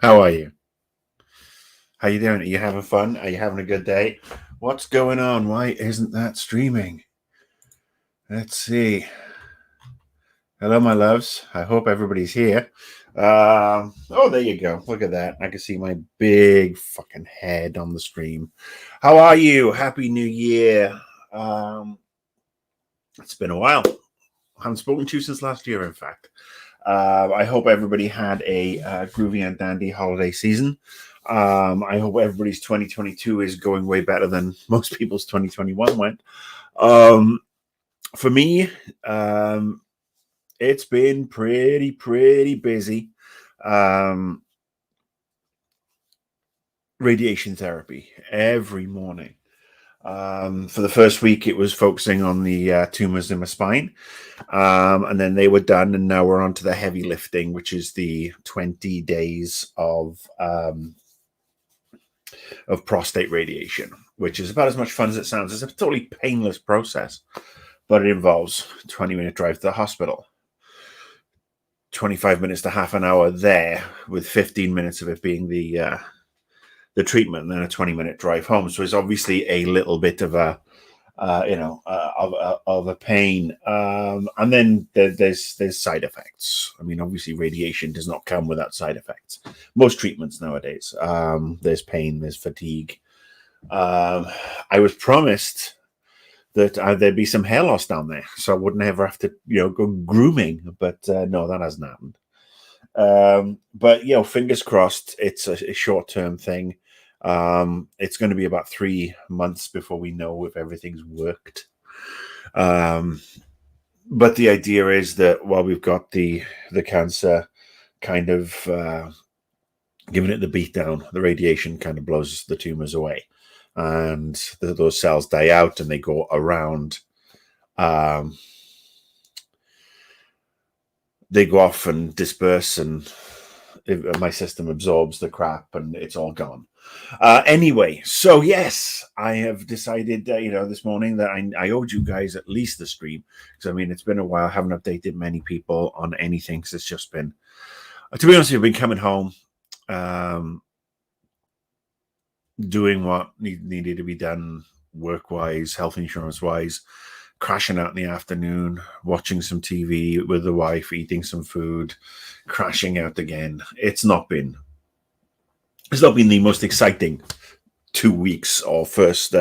How are you? How you doing? Are you having fun? Are you having a good day? What's going on? Why isn't that streaming? Let's see. Hello, my loves. I hope everybody's here. Oh, there you go. Look at that. I can see my big fucking head on the stream. How are you? Happy New Year. Um, it's been a while. I haven't spoken to you since last year, in fact. I hope everybody had a groovy and dandy holiday season. I hope everybody's 2022 is going way better than most people's 2021 went. Um, for me, it's been pretty busy. Um, Radiation therapy every morning. For the first week, it was focusing on the tumors in my spine. And then they were done, and now we're on to the heavy lifting, which is the 20 days of prostate radiation, which is about as much fun as it sounds. It's a totally painless process, but it involves 20-minute drive to the hospital, 25 minutes to half an hour there, with 15 minutes of it being the treatment, and then a 20-minute drive home. So it's obviously a little bit of a of a pain, and then there's side effects. I mean, obviously, radiation does not come without side effects. Most treatments nowadays, there's pain, there's fatigue. I was promised that there'd be some hair loss down there, so I wouldn't ever have to, go grooming. But no, that hasn't happened. But fingers crossed. It's a short-term thing. It's going to be about 3 months before we know if everything's worked. But the idea is that while we've got the cancer kind of giving it the beat down, the radiation kind of blows the tumors away, and those cells die out and they go around. They go off and disperse, and my system absorbs the crap, and it's all gone. Anyway, so yes, I have decided, this morning that I owed you guys at least the stream, because I mean it's been a while. I haven't updated many people on anything, because it's just been, to be honest, I've been coming home, doing what needed to be done, work wise, health insurance wise, crashing out in the afternoon, watching some TV with the wife, eating some food, crashing out again. It's not been the most exciting 2 weeks or first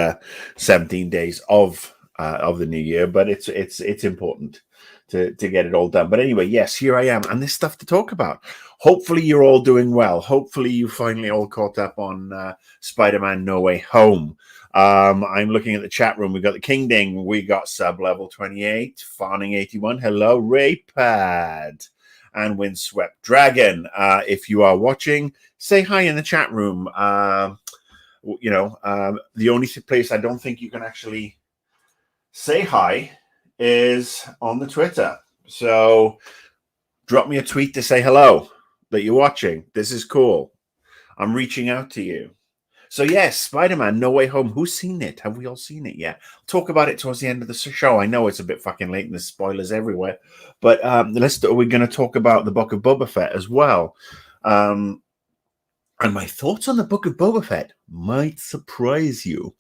17 days of the new year, but it's important to get it all done. But anyway, yes, here I am, and there's stuff to talk about. Hopefully you're all doing well. Hopefully you finally all caught up on Spider-Man No Way Home. I'm looking at the chat room. We got the King Ding. We got Sub Level 28, Farning 81. Hello, Raypad and Windswept Dragon. If you are watching, say hi in the chat room. The only place I don't think you can actually say hi is on the Twitter. So drop me a tweet to say hello, that you're watching. This is cool. I'm reaching out to you. So yes, Spider-Man No Way Home. Who's seen it? Have we all seen it yet? Talk about it towards the end of the show. I know it's a bit fucking late and there's spoilers everywhere, but we're going to talk about the Book of Boba Fett as well. And my thoughts on the Book of Boba Fett might surprise you.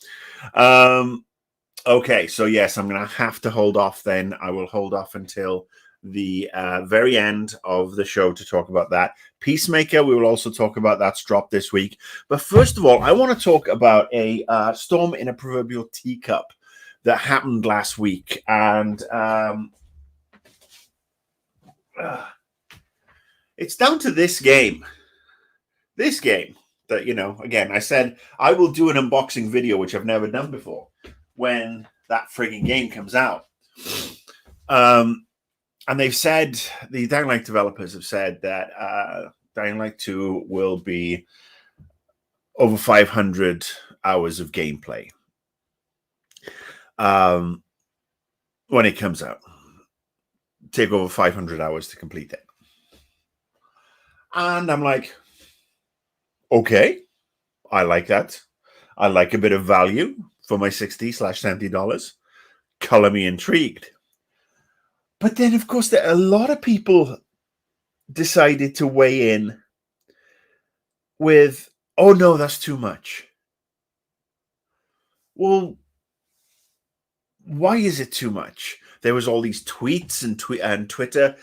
Okay, so yes, I'm going to have to hold off then. I will hold off until the very end of the show to talk about that. Peacemaker, we will also talk about. That's dropped this week. But first of all, I want to talk about a storm in a proverbial teacup that happened last week. And it's down to this game. This game that, again, I said I will do an unboxing video, which I've never done before, when that frigging game comes out. And they've said, the Dying Light developers have said that Dying Light 2 will be over 500 hours of gameplay when it comes out. Take over 500 hours to complete it. And I'm like, okay, I like that. I like a bit of value for my $60/$70. Color me intrigued. But then, of course, a lot of people decided to weigh in with, oh no, that's too much. Well, why is it too much? There was all these tweets and Twitter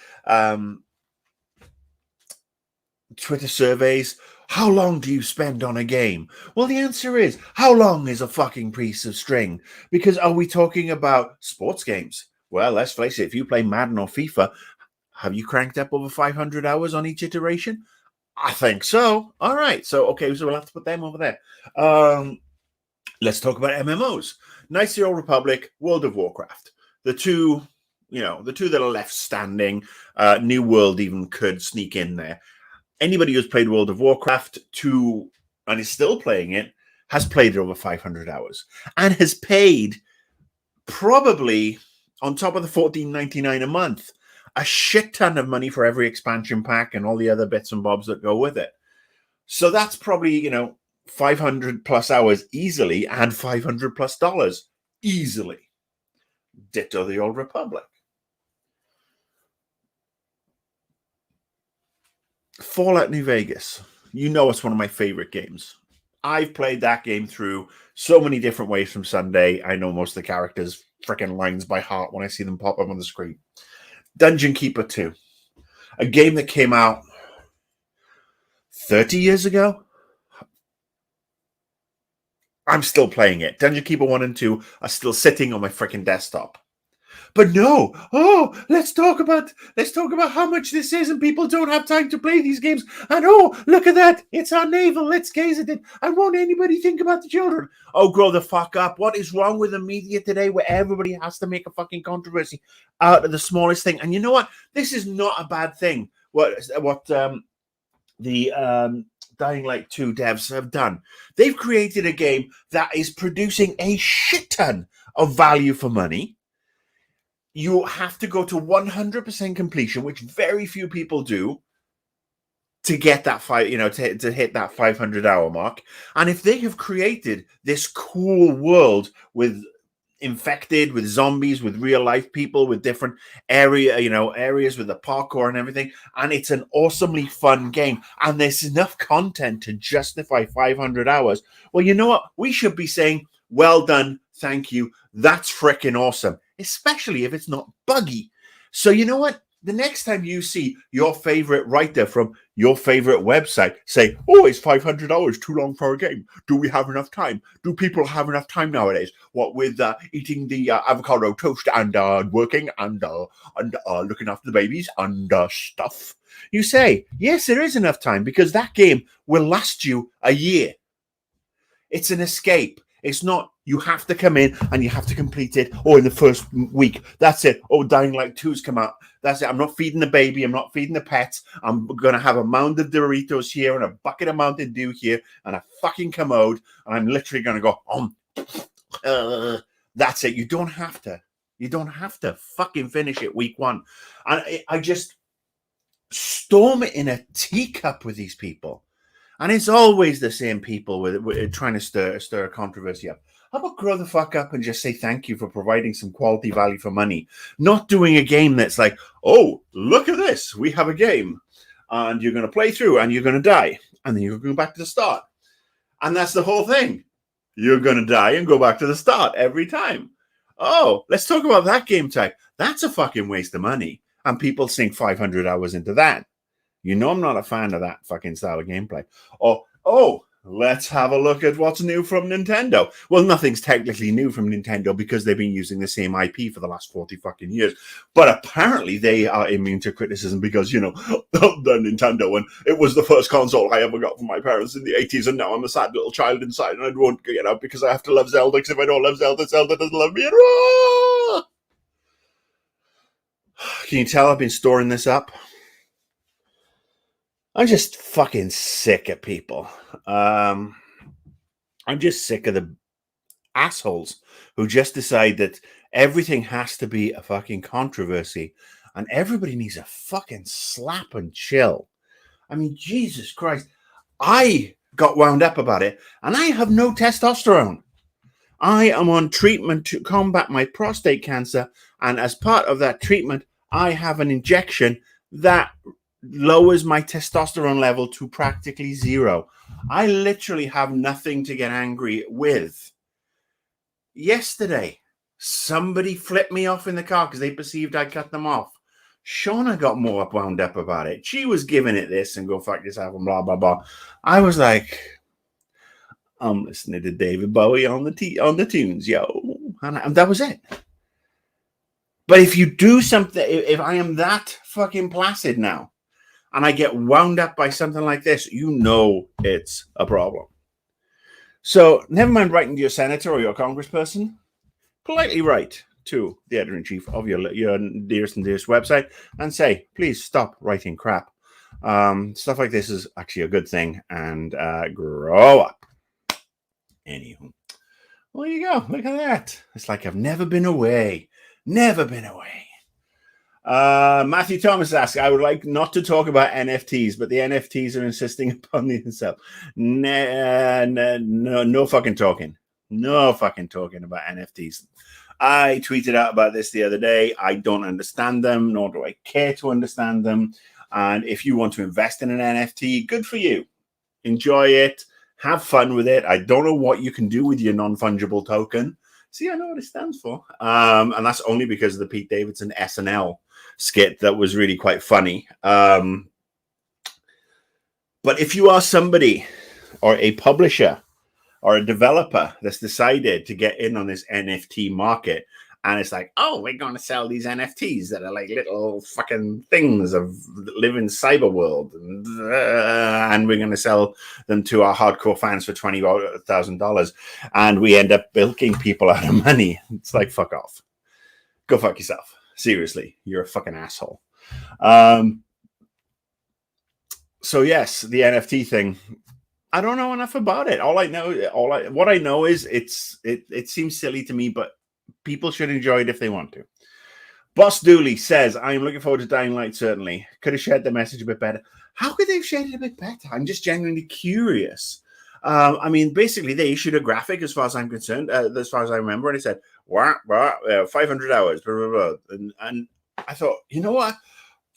surveys. How long do you spend on a game? Well, the answer is, how long is a fucking piece of string? Because are we talking about sports games? Well, let's face it, if you play Madden or FIFA, have you cranked up over 500 hours on each iteration? I think so. All right. So, okay, so we'll have to put them over there. Let's talk about MMOs. Knights of the Old Republic, World of Warcraft. The two that are left standing. New World even could sneak in there. Anybody who's played World of Warcraft and is still playing it has played it over 500 hours and has paid probably, on top of the $14.99 a month, a shit ton of money for every expansion pack and all the other bits and bobs that go with it. So that's probably, 500 plus hours easily and $500 plus dollars easily. Ditto the Old Republic. Fallout New Vegas. It's one of my favorite games. I've played that game through so many different ways from Sunday. I know most of the characters' freaking lines by heart when I see them pop up on the screen. Dungeon Keeper 2. A game that came out 30 years ago. I'm still playing it. Dungeon Keeper 1 and 2 are still sitting on my freaking desktop. But no, let's talk about how much this is, and people don't have time to play these games. And look at that, it's our navel. Let's gaze at it. And won't anybody think about the children? Oh, grow the fuck up. What is wrong with the media today, where everybody has to make a fucking controversy out of the smallest thing? And you know what? This is not a bad thing. What the Dying Light 2 devs have done. They've created a game that is producing a shit ton of value for money. You have to go to 100% completion, which very few people do, to get that to hit that 500-hour mark. And if they have created this cool world with infected, with zombies, with real life people, with different areas with the parkour and everything, and it's an awesomely fun game, and there's enough content to justify 500 hours, well, you know what? We should be saying, well done, thank you. That's freaking awesome, especially if it's not buggy. So you know what? The next time you see your favorite writer from your favorite website say, oh, it's 500 hours too long for a game. Do we have enough time? Do people have enough time nowadays? What with eating the avocado toast and working and looking after the babies and stuff? You say, yes, there is enough time, because that game will last you a year. It's an escape. It's not, you have to come in and you have to complete it, in the first week. That's it. Dying Light 2's come out. That's it. I'm not feeding the baby. I'm not feeding the pets. I'm going to have a mound of Doritos here and a bucket of Mountain Dew here and a fucking commode. And I'm literally going to go, that's it. You don't have to. You don't have to fucking finish it week one. And I just storm it in a teacup with these people. And it's always the same people with trying to stir a controversy up. How about grow the fuck up and just say thank you for providing some quality value for money? Not doing a game that's like, oh, look at this. We have a game. And you're going to play through and you're going to die. And then you're going to go back to the start. And that's the whole thing. You're going to die and go back to the start every time. Oh, let's talk about that game type. That's a fucking waste of money. And people sink 500 hours into that. I'm not a fan of that fucking style of gameplay. Let's have a look at what's new from Nintendo. Well, nothing's technically new from Nintendo because they've been using the same IP for the last 40 fucking years. But apparently they are immune to criticism because, the Nintendo, and it was the first console I ever got from my parents in the 80s, and now I'm a sad little child inside, and I won't get out because I have to love Zelda, because if I don't love Zelda, Zelda doesn't love me. Can you tell I've been storing this up? I'm just fucking sick of people. I'm just sick of the assholes who just decide that everything has to be a fucking controversy and everybody needs a fucking slap and chill. I mean, Jesus Christ. I got wound up about it and I have no testosterone. I am on treatment to combat my prostate cancer, and as part of that treatment, I have an injection that lowers my testosterone level to practically zero. I literally have nothing to get angry with. Yesterday, somebody flipped me off in the car because they perceived I cut them off. Shauna got more wound up about it. She was giving it this and go fuck yourself and blah, blah, blah. I was like, I'm listening to David Bowie on the tunes, yo. And that was it. But if you do something, if I am that fucking placid now, and I get wound up by something like this, you know it's a problem. So never mind writing to your senator or your congressperson. Politely write to the editor-in-chief of your dearest and dearest website and say, please stop writing crap. Stuff like this is actually a good thing, and grow up. Anywho, well, there you go. Look at that. It's like I've never been away. Never been away. Matthew Thomas asks, I would like not to talk about NFTs, but the NFTs are insisting upon themselves. No fucking talking. No fucking talking about NFTs. I tweeted out about this the other day. I don't understand them, nor do I care to understand them. And if you want to invest in an NFT, good for you. Enjoy it. Have fun with it. I don't know what you can do with your non-fungible token. See, I know what it stands for. And that's only because of the Pete Davidson SNL skit that was really quite funny. But if you are somebody or a publisher or a developer that's decided to get in on this NFT market, and it's like, oh, we're going to sell these NFTs that are like little fucking things that live in cyber world, and we're going to sell them to our hardcore fans for $20,000, and we end up bilking people out of money. It's like, fuck off. Go fuck yourself. Seriously, you're a fucking asshole. So yes, the NFT thing, I don't know enough about it. What I know is it seems silly to me, but people should enjoy it if they want to. Boss Dooley says, I am looking forward to Dying Light, certainly. Could have shared the message a bit better. How could they have shared it a bit better? I'm just genuinely curious. I mean, basically, they issued a graphic, as far as I'm concerned, as far as I remember, and it said, 500 hours, blah, blah, blah. And I thought, you know what?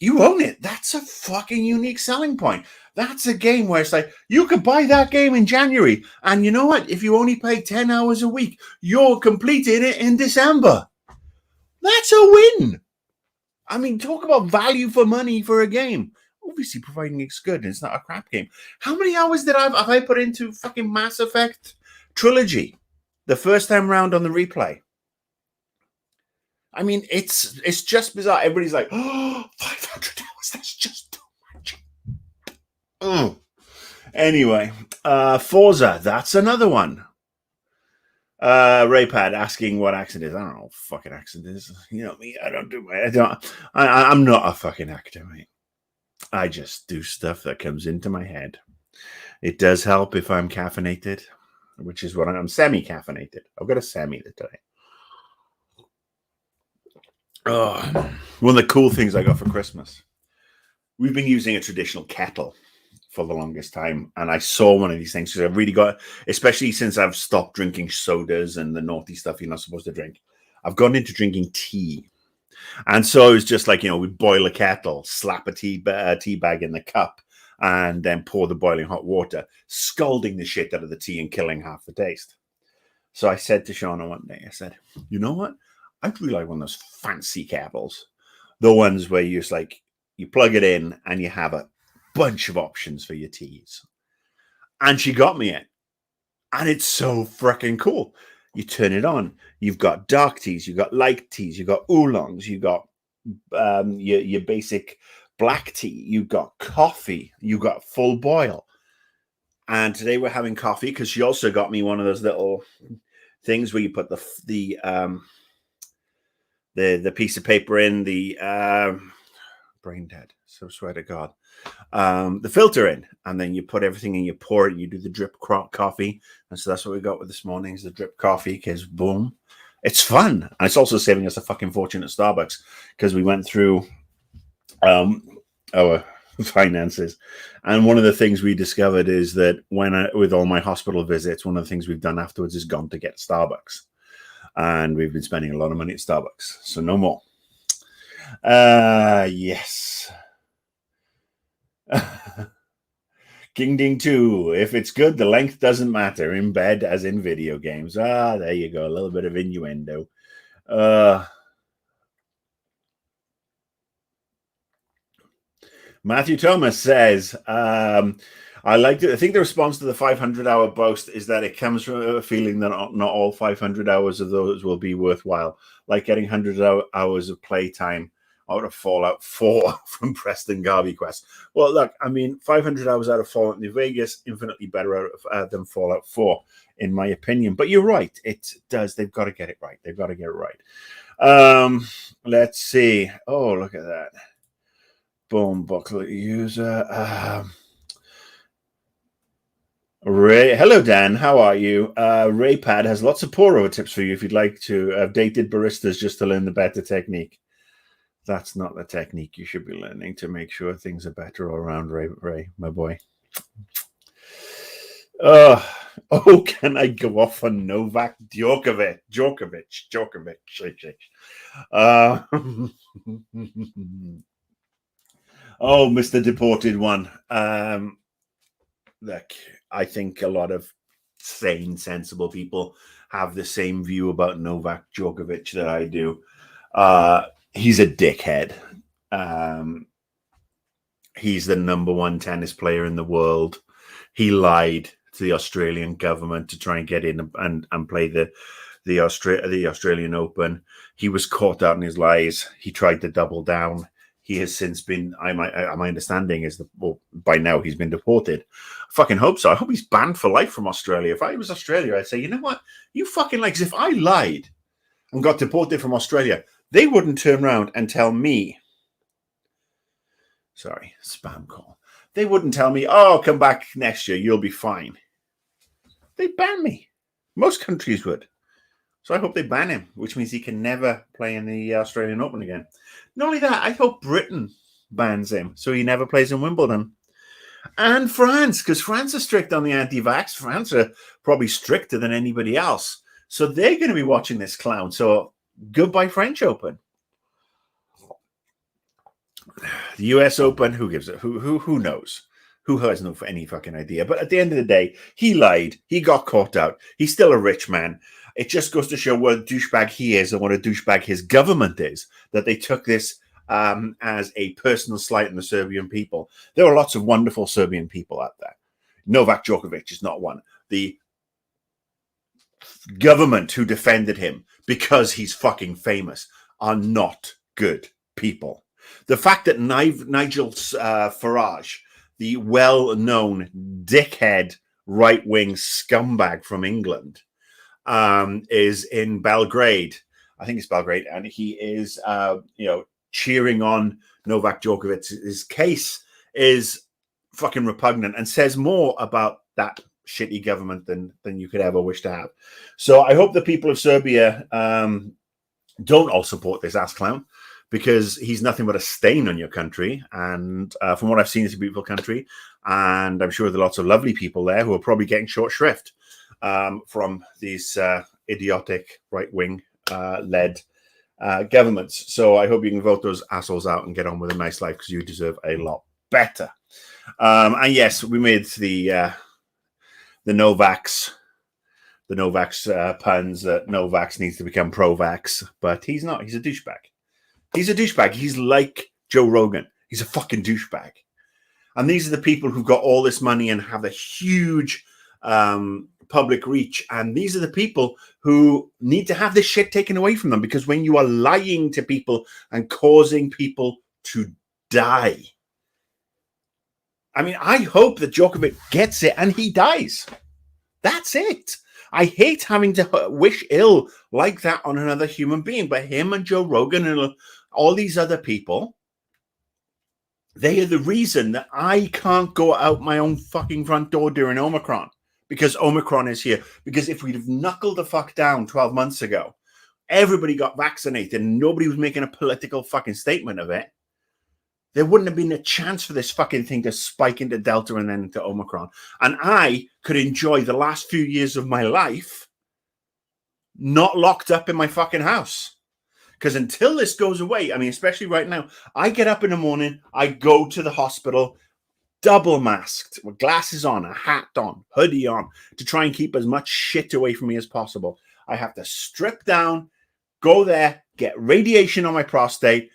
You own it. That's a fucking unique selling point. That's a game where it's like, you could buy that game in January. And you know what? If you only play 10 hours a week, you're completing it in December. That's a win. I mean, talk about value for money for a game. Obviously, providing it's good and it's not a crap game. How many hours have I put into fucking Mass Effect Trilogy the first time round on the replay? I mean, it's just bizarre. Everybody's like, oh, 500 hours, that's just too much. Anyway, Forza, that's another one. Raypad asking what accent is. I don't know what fucking accent is. You know me, I'm not a fucking actor, mate. I just do stuff that comes into my head. It does help if I'm caffeinated, which is what I'm semi-caffeinated. I've got a semi today. Oh, one of the cool things I got for Christmas. We've been using a traditional kettle for the longest time, and I saw one of these things because I've really got, especially since I've stopped drinking sodas and the naughty stuff you're not supposed to drink. I've gone into drinking tea, and so it was just like, we boil a kettle, slap a tea bag in the cup, and then pour the boiling hot water, scalding the shit out of the tea and killing half the taste. So I said to Shauna one day, I said, you know what? I'd really like one of those fancy kettles, the ones where you just like, you plug it in and you have a bunch of options for your teas. And she got me it. And it's so freaking cool. You turn it on. You've got dark teas. You've got light teas. You've got oolongs. You've got your basic black tea. You've got coffee. You've got full boil. And today we're having coffee because she also got me one of those little things where you put the piece of paper in, the brain dead, so swear to God, the filter in, and then you put everything in, you pour it, and you do the drip coffee. And so that's what we got with this morning, is the drip coffee, because boom, it's fun. And it's also saving us a fucking fortune at Starbucks, because we went through our finances, and one of the things we discovered is that with all my hospital visits, one of the things we've done afterwards is gone to get Starbucks. And we've been spending a lot of money at Starbucks. So no more. Yes. King Ding 2. If it's good, the length doesn't matter. In bed as in video games. There you go. A little bit of innuendo. Matthew Thomas says, I like it. I think the response to the 500-hour boast is that it comes from a feeling that not all 500 hours of those will be worthwhile, like getting 100 hours of playtime out of Fallout 4 from Preston Garvey Quest. Well, look, I mean, 500 hours out of Fallout New Vegas, infinitely better than Fallout 4, in my opinion. But you're right. It does. They've got to get it right. They've got to get it right. Let's see. Oh, look at that. Boom, booklet user. Ray, hello Dan, how are you? Raypad has lots of pour-over tips for you if you'd like to. I've dated baristas just to learn the better technique. That's not the technique you should be learning to make sure things are better all around, Ray, my boy. Can I go off on Novak Djokovic? Oh, Mr. Deported One. Look, I think a lot of sane, sensible people have the same view about Novak Djokovic that I do. He's a dickhead. He's the number one tennis player in the world. He lied to the Australian government to try and get in and play the Australian Open. He was caught out in his lies. He tried to double down. He has since been, my understanding is that, well, by now he's been deported. I fucking hope so. I hope he's banned for life from Australia. If I was Australia, I'd say, you know what? You fucking like, if I lied and got deported from Australia, they wouldn't turn around and tell me, sorry, spam call. They wouldn't tell me, oh, come back next year, you'll be fine. They'd ban me. Most countries would. So I hope they ban him, which means he can never play in the Australian Open again. Not only that, I hope Britain bans him so he never plays in Wimbledon. And France, because France are strict on the anti-vax. France are probably stricter than anybody else. So they're going to be watching this clown. So goodbye French Open. The US Open, who gives it? Who knows? Who has any fucking idea? But at the end of the day, he lied. He got caught out. He's still a rich man. It just goes to show what a douchebag he is and what a douchebag his government is, that they took this as a personal slight on the Serbian people. There are lots of wonderful Serbian people out there. Novak Djokovic is not one. The government who defended him because he's fucking famous are not good people. The fact that Nigel Farage, the well-known dickhead right-wing scumbag from England, is in Belgrade. I think it's Belgrade, and he is, cheering on Novak Djokovic's case is fucking repugnant and says more about that shitty government than you could ever wish to have. So I hope the people of Serbia don't all support this ass clown, because he's nothing but a stain on your country. And from what I've seen, it's a beautiful country. And I'm sure there are lots of lovely people there who are probably getting short shrift from these idiotic right-wing led governments. So I hope you can vote those assholes out and get on with a nice life, because you deserve a lot better. And yes, we made the Novaks puns that Novaks needs to become pro-vax, but he's not. He's a douchebag. He's a douchebag. He's like Joe Rogan. He's a fucking douchebag. And these are the people who've got all this money and have a huge public reach. And these are the people who need to have this shit taken away from them, because when you are lying to people and causing people to die, I mean, I hope that Djokovic gets it and he dies. That's it. I hate having to wish ill like that on another human being, but him and Joe Rogan and all these other people, they are the reason that I can't go out my own fucking front door during Omicron, because Omicron is here. Because if we'd have knuckled the fuck down 12 months ago, everybody got vaccinated and nobody was making a political fucking statement of it, there wouldn't have been a chance for this fucking thing to spike into Delta and then into Omicron. And I could enjoy the last few years of my life not locked up in my fucking house. Because until this goes away, I mean, especially right now, I get up in the morning, I go to the hospital, double masked, with glasses on, a hat on, hoodie on, to try and keep as much shit away from me as possible. I have to strip down, go there, get radiation on my prostate,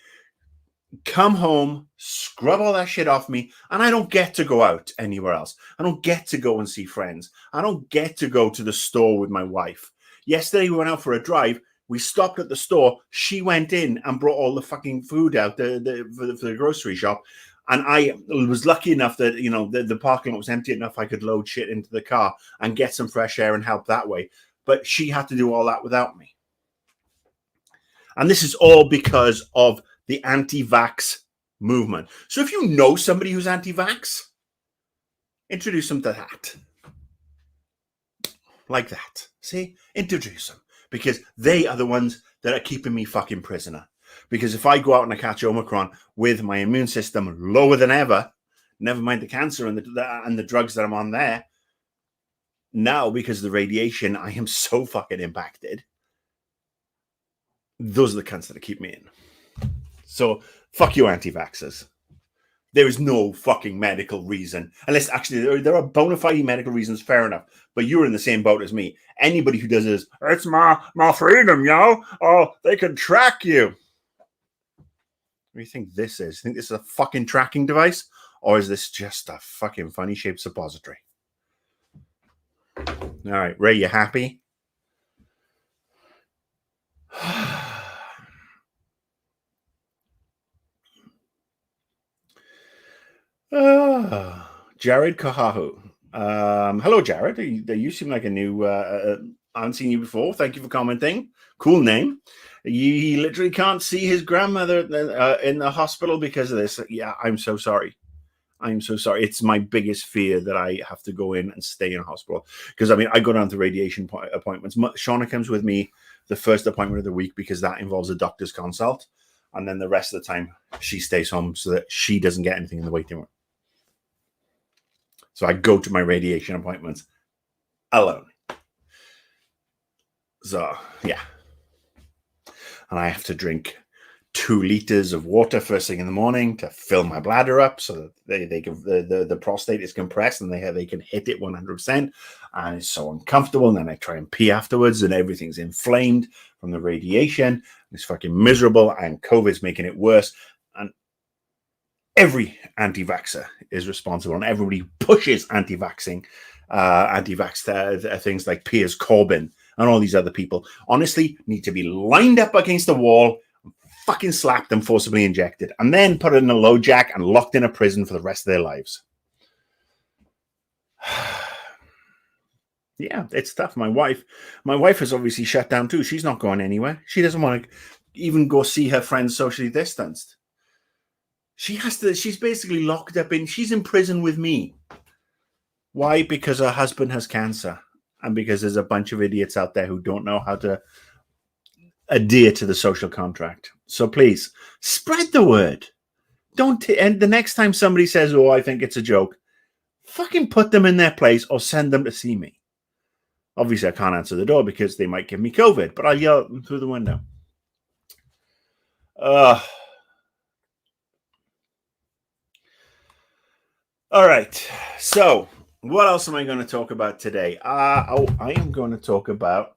come home, scrub all that shit off me, and I don't get to go out anywhere else. I don't get to go and see friends. I don't get to go to the store with my wife. Yesterday, we went out for a drive. We stopped at the store. She went in and brought all the fucking food out for the grocery shop. And I was lucky enough that, you know, the parking lot was empty enough I could load shit into the car and get some fresh air and help that way. But she had to do all that without me. And this is all because of the anti-vax movement. So if you know somebody who's anti-vax, introduce them to that. Like that. See? Introduce them. Because they are the ones that are keeping me fucking prisoner. Because if I go out and I catch Omicron with my immune system lower than ever, never mind the cancer and the drugs that I'm on there, now because of the radiation, I am so fucking impacted. Those are the cunts that keep me in. So, fuck you, anti-vaxxers. There is no fucking medical reason. Unless, actually, there are bona fide medical reasons, fair enough. But you're in the same boat as me. Anybody who does this, it's my freedom, yo. Oh, they can track you. What do you think this is? Think this is a fucking tracking device? Or is this just a fucking funny-shaped suppository? All right, Ray, you happy? Jared Kahahu. Hello, Jared. You seem like a new... I haven't seen you before. Thank you for commenting. Cool name. He literally can't see his grandmother in the hospital because of this. Yeah, I'm so sorry. I'm so sorry. It's my biggest fear that I have to go in and stay in a hospital. Because, I mean, I go down to radiation appointments. Shauna comes with me the first appointment of the week because that involves a doctor's consult. And then the rest of the time, she stays home so that she doesn't get anything in the waiting room. So I go to my radiation appointments alone. So, yeah. And I have to drink 2 liters of water first thing in the morning to fill my bladder up so that they can, the prostate is compressed and they can hit it 100%. And it's so uncomfortable. And then I try and pee afterwards and everything's inflamed from the radiation. It's fucking miserable and COVID's making it worse. And every anti-vaxxer is responsible and everybody pushes anti-vaxxing, anti-vax things like Piers Corbyn and all these other people, honestly, need to be lined up against the wall, fucking slapped and forcibly injected, and then put in a low jack and locked in a prison for the rest of their lives. Yeah, it's tough. My wife has obviously shut down too. She's not going anywhere. She doesn't want to even go see her friends socially distanced. She's basically locked up she's in prison with me. Why? Because her husband has cancer. And because there's a bunch of idiots out there who don't know how to adhere to the social contract. So please, spread the word. And the next time somebody says, oh, I think it's a joke, fucking put them in their place or send them to see me. Obviously, I can't answer the door because they might give me COVID, but I'll yell at them through the window. All right. So, what else am I going to talk about today? I am going to talk about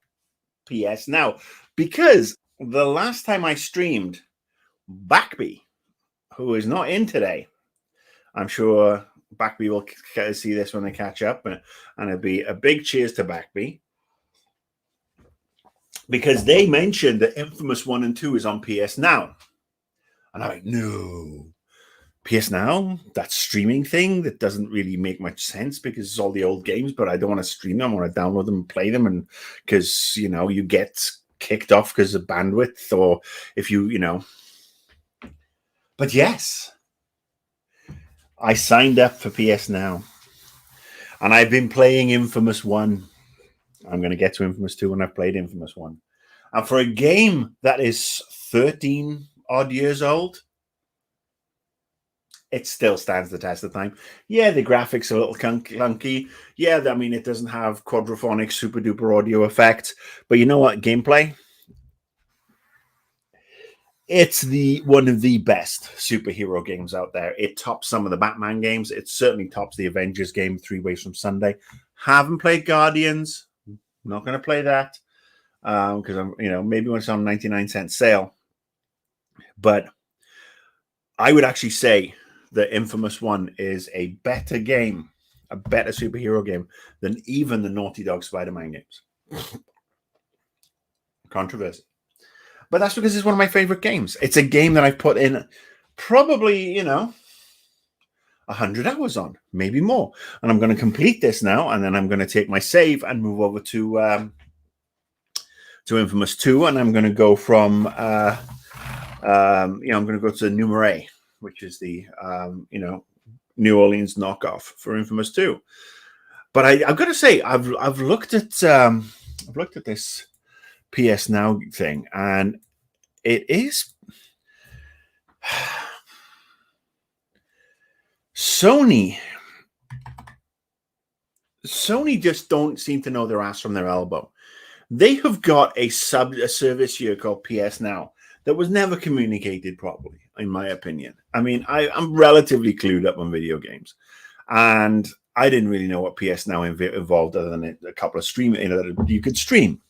PSNow because the last time I streamed, Backby, who is not in today, I'm sure Backby will see this when they catch up, and it'll be a big cheers to Backby because they mentioned that Infamous 1 and 2 is on PSNow. And I'm like, no. PSNow, that streaming thing that doesn't really make much sense because it's all the old games, but I don't want to stream them. I want to download them and play them, and because you get kicked off because of bandwidth, or if you. But yes, I signed up for PSNow, and I've been playing Infamous 1. I'm going to get to Infamous 2 when I've played Infamous 1, and for a game that is 13 odd years old, it still stands the test of time. Yeah, the graphics are a little clunky. Yeah, I mean, it doesn't have quadraphonic super duper audio effects. But you know what? Gameplay? It's one of the best superhero games out there. It tops some of the Batman games. It certainly tops the Avengers game, 3 Ways from Sunday. Haven't played Guardians. Not going to play that because I'm, maybe when it's on 99-cent sale. But I would actually say the Infamous one is a better game, a better superhero game than even the Naughty Dog Spider-Man games. Controversy. But that's because it's one of my favorite games. It's a game that I've put in probably, 100 hours on, maybe more. And I'm going to complete this now, and then I'm going to take my save and move over to Infamous 2, and I'm going to go from, I'm going to go to Numere, which is the, New Orleans knockoff for Infamous 2. But I've got to say, I've looked at this PSNow thing, and it is Sony just don't seem to know their ass from their elbow. They have got a service here called PSNow that was never communicated properly, in my opinion. I mean, I'm relatively clued up on video games, and I didn't really know what PSNow involved other than a couple of streaming, that you could stream.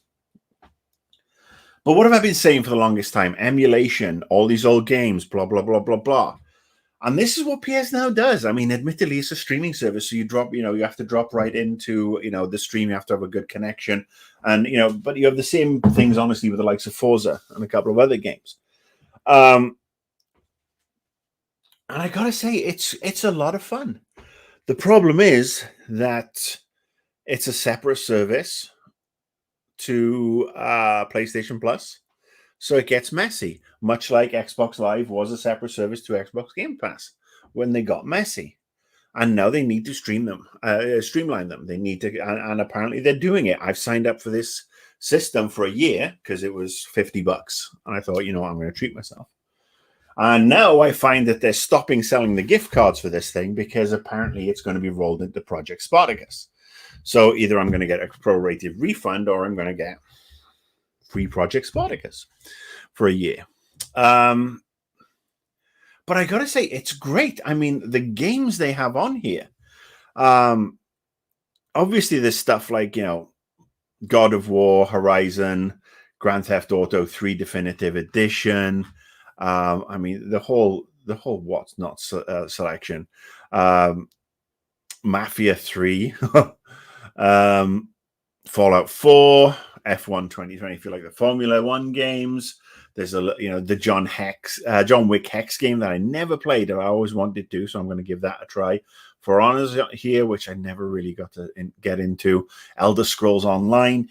But what have I been saying for the longest time? Emulation, all these old games, blah, blah, blah, blah, blah. And this is what PSNow does. I mean, admittedly, it's a streaming service. So you have to drop right into, the stream. You have to have a good connection. And, but you have the same things, honestly, with the likes of Forza and a couple of other games. And I got to say, it's a lot of fun. The problem is that it's a separate service to PlayStation Plus, so it gets messy, much like Xbox Live was a separate service to Xbox Game Pass when they got messy, and now they need to streamline them. They need to, and apparently they're doing it. I've signed up for this system for a year because it was $50, and I thought, I'm going to treat myself. And now I find that they're stopping selling the gift cards for this thing because apparently it's going to be rolled into Project Spartacus. So either I'm going to get a prorated refund or I'm going to get free Project Spartacus for a year. But I got to say, it's great. I mean, the games they have on here, obviously there's stuff like, God of War, Horizon, Grand Theft Auto 3 Definitive Edition. I mean, the whole what's not selection. Mafia 3. Fallout 4, F1 2020, if you like the Formula 1 games. There's the John Wick Hex game that I never played, and I always wanted to, so I'm going to give that a try. For Honors here, which I never really got to get into. Elder Scrolls Online,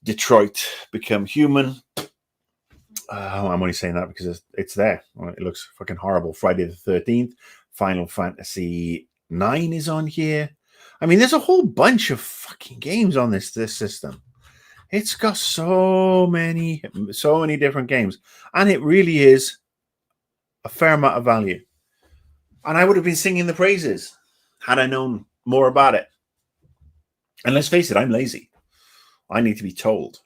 Detroit Become Human. I'm only saying that because it's there. It looks fucking horrible. Friday the 13th. Final Fantasy 9 is on here. I mean, there's a whole bunch of fucking games on this system. It's got so many different games, and it really is a fair amount of value. And I would have been singing the praises had I known more about it. And let's face it, I'm lazy. I need to be told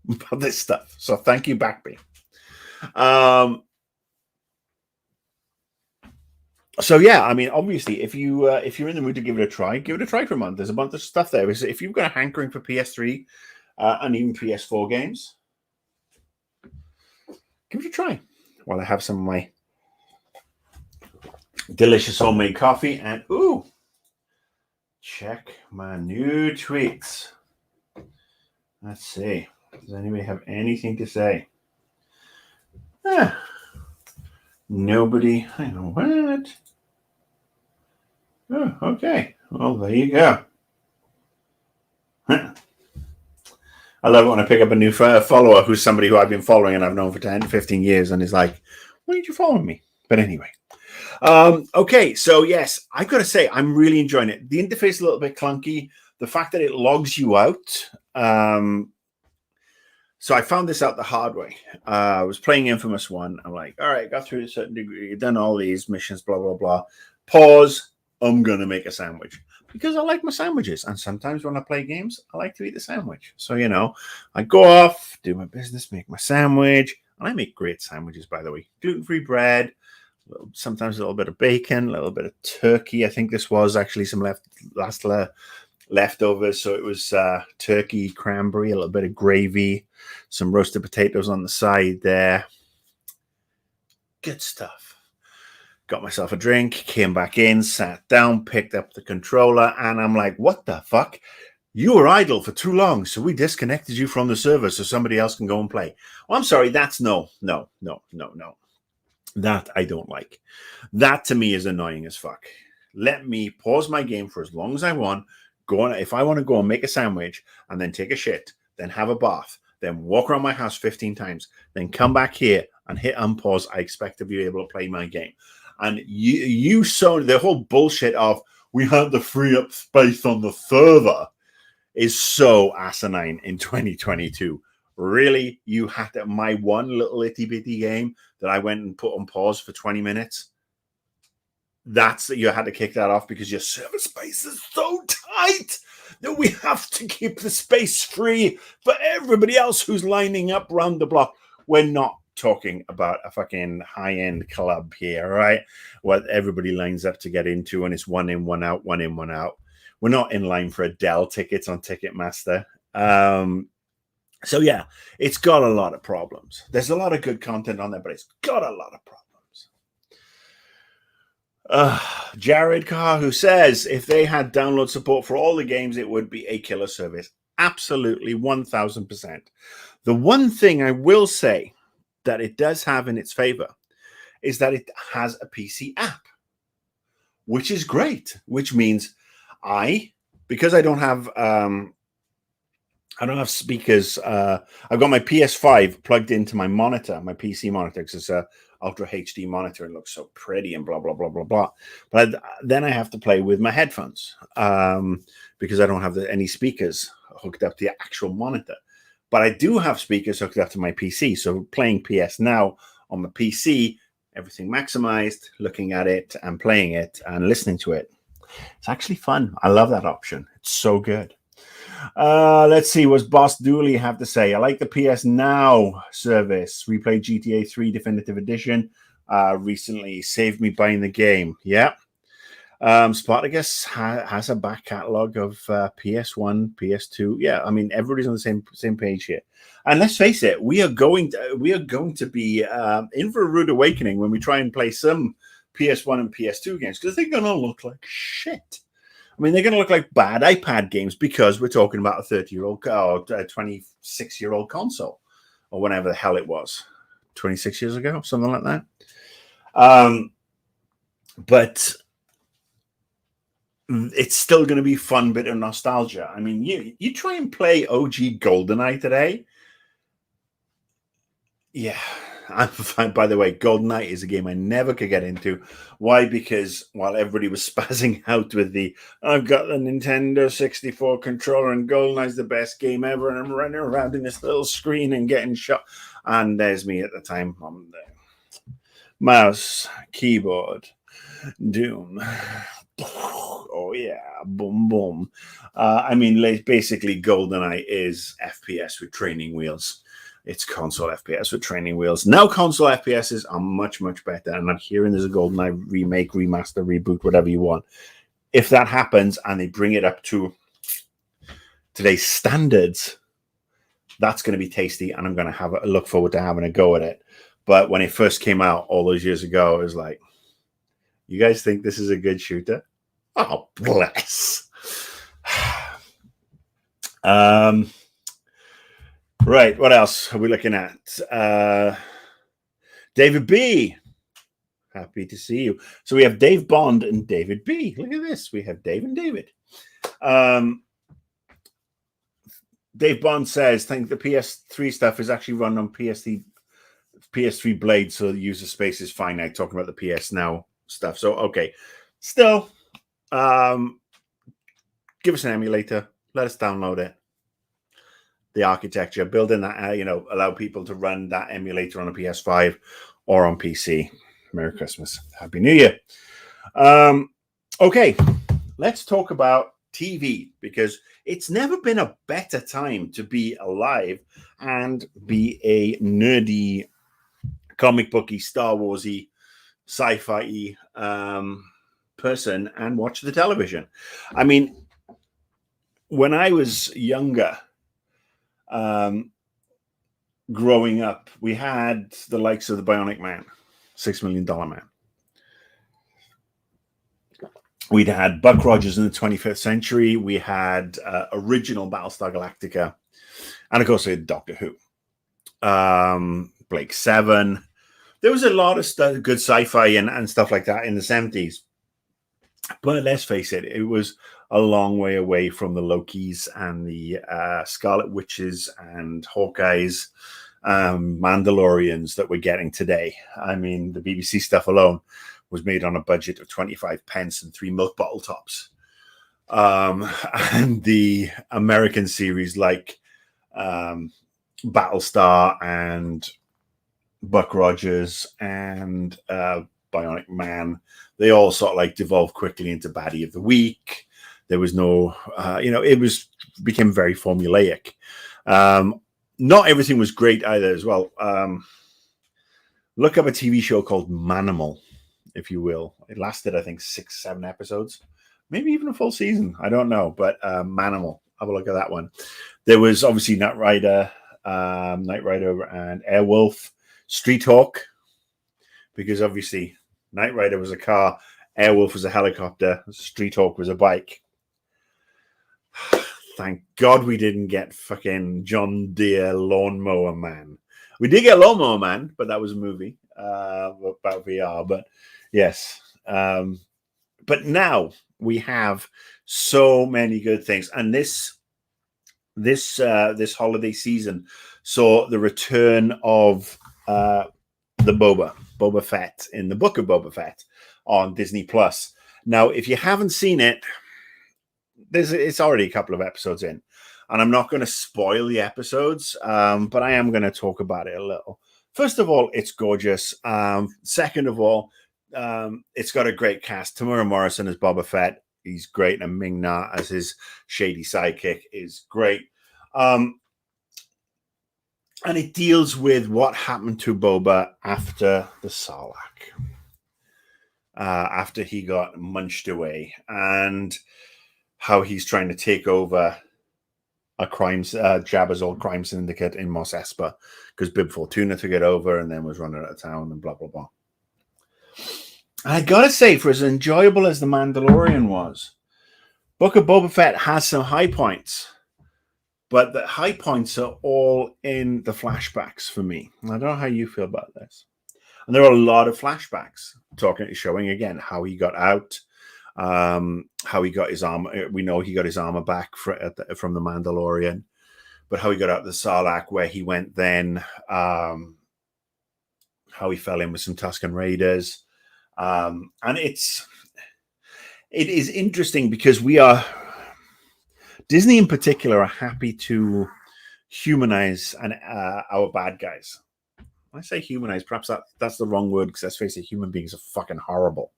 about this stuff. So thank you, Backby. So yeah, I mean, obviously, if you're in the mood to give it a try for a month. There's a bunch of stuff there. If you've got a hankering for PS3 and even PS4 games, give it a try. While I have some of my delicious homemade coffee, and check my new tweets. Let's see. Does anybody have anything to say? Nobody. I know what. Oh, okay. Well, there you go. I love it when I pick up a new follower who's somebody who I've been following and I've known for 10, 15 years, and is like, why did you follow me? But anyway. Okay, so yes, I've got to say, I'm really enjoying it. The interface is a little bit clunky. The fact that it logs you out. So I found this out the hard way. I was playing Infamous 1. I'm like, all right, got through to a certain degree, done all these missions, blah, blah, blah. Pause. I'm going to make a sandwich. Because I like my sandwiches. And sometimes when I play games, I like to eat the sandwich. So, I go off, do my business, make my sandwich. And I make great sandwiches, by the way. Gluten-free bread, sometimes a little bit of bacon, a little bit of turkey. I think this was actually some leftovers. So it was turkey, cranberry, a little bit of gravy, some roasted potatoes on the side there. Good stuff. Got myself a drink, came back in, sat down, picked up the controller, and I'm like, what the fuck? You were idle for too long, so we disconnected you from the server so somebody else can go and play. Well, I'm sorry, that's no. That I don't like. That to me is annoying as fuck. Let me pause my game for as long as I want. Go on, if I want to go and make a sandwich and then take a shit, then have a bath, then walk around my house 15 times, then come back here and hit unpause, I expect to be able to play my game. And you saw the whole bullshit of we had to free up space on the server is so asinine in 2022. Really, you had to, my one little itty bitty game that I went and put on pause for 20 minutes. You had to kick that off because your server space is so tight that we have to keep the space free for everybody else who's lining up around the block. We're not talking about a fucking high-end club here, right? What everybody lines up to get into, and it's one in, one out, one in, one out. We're not in line for Adele tickets on Ticketmaster. So yeah, it's got a lot of problems. There's a lot of good content on there, but it's got a lot of problems. Jared Carr, who says if they had download support for all the games, it would be a killer service. Absolutely, 1000%. The one thing I will say that it does have in its favor is that it has a PC app, which is great, which means because I don't have speakers. I've got my PS5 plugged into my monitor, my PC monitor, because it's a Ultra HD monitor. It looks so pretty and blah, blah, blah, blah, blah. But then I have to play with my headphones because I don't have any speakers hooked up to the actual monitor. But I do have speakers hooked up to my PC. So playing PSNow on the PC, everything maximized, looking at it and playing it and listening to it. It's actually fun. I love that option. It's so good. Let's see. What's Boss Dooley have to say? I like the PSNow service. Replayed GTA 3 Definitive Edition recently. Saved me buying the game. Yeah. Spartacus has a back catalog of PS1, PS2. Yeah, I mean everybody's on the same page here. And let's face it, we are going to be in for a rude awakening when we try and play some PS1 and PS2 games because they're going to look like shit. I mean, they're going to look like bad iPad games because we're talking about a 30-year-old or 26-year-old console or whatever the hell it was, 26 years ago, something like that. But it's still going to be fun bit of nostalgia. I mean, you try and play OG GoldenEye today. Yeah. By the way, GoldenEye is a game I never could get into. Why? Because while everybody was spazzing out with I've got the Nintendo 64 controller and GoldenEye's the best game ever, and I'm running around in this little screen and getting shot. And there's me at the time on the mouse, keyboard, Doom. Oh yeah, boom, boom. I mean, basically, GoldenEye is FPS with training wheels. It's console FPS with training wheels. Now console FPSs are much, much better. And I'm hearing there's a GoldenEye remake, remaster, reboot, whatever you want. If that happens and they bring it up to today's standards, that's going to be tasty. And I'm going to look forward to having a go at it. But when it first came out all those years ago, it was like, you guys think this is a good shooter? Oh, bless. Right, what else are we looking at? David B. Happy to see you. So we have Dave Bond and David B. Look at this. We have Dave and David. Dave Bond says, think the PS3 stuff is actually run on PS3 Blade, so the user space is finite, talking about the PSNow stuff. So, okay. Still, give us an emulator. Let us download it. The architecture, building that, allow people to run that emulator on a PS5 or on PC. Merry Christmas. Happy New Year. Okay, let's talk about TV, because it's never been a better time to be alive and be a nerdy comic booky, Star Warsy, sci-fi person and watch the television. I mean, when I was younger, growing up, we had the likes of the Bionic Man, $6 Million Man. We'd had Buck Rogers in the 25th Century. We had original Battlestar Galactica. And of course, we had Doctor Who. Blake Seven. There was a lot of good sci-fi and stuff like that in the 70s. But let's face it, it was a long way away from the Lokis and the Scarlet Witches and Hawkeyes, Mandalorians that we're getting today. I mean, the BBC stuff alone was made on a budget of 25 pence and 3 milk bottle tops. And the American series like Battlestar and Buck Rogers and Bionic Man, they all sort of like devolved quickly into baddie of the week. There was no, it became very formulaic. Not everything was great either as well. Look up a TV show called Manimal, if you will. It lasted, I think, 6-7 episodes, maybe even a full season. I don't know, but Manimal. Have a look at that one. There was obviously Knight Rider and Airwolf, Street Hawk, because obviously Knight Rider was a car, Airwolf was a helicopter, Street Hawk was a bike. Thank God we didn't get fucking John Deere Lawnmower Man. We did get Lawnmower Man, but that was a movie about VR. But yes, but now we have so many good things, and this holiday season saw the return of the Boba Fett in the Book of Boba Fett on Disney Plus. Now, if you haven't seen it, it's already a couple of episodes in, and I'm not going to spoil the episodes, but I am going to talk about it a little. First of all, it's gorgeous. Second of all, it's got a great cast. Tamura Morrison as Boba Fett. He's great. And Ming-Na as his shady sidekick is great. And it deals with what happened to Boba after the Sarlacc. After he got munched away. And how he's trying to take over Jabba's old crime syndicate in Mos Espa, because Bib Fortuna took it over and then was running out of town and blah, blah, blah. And I gotta say, for as enjoyable as The Mandalorian was, Book of Boba Fett has some high points, but the high points are all in the flashbacks for me. I don't know how you feel about this. And there are a lot of flashbacks showing again how he got out, how he got his armor. We know he got his armor back from the Mandalorian, but how he got out of the Sarlacc, where he went then, how he fell in with some Tusken Raiders. And it is interesting because Disney in particular are happy to humanize our bad guys. When I say humanize, perhaps that's the wrong word, because let's face it, human beings are fucking horrible.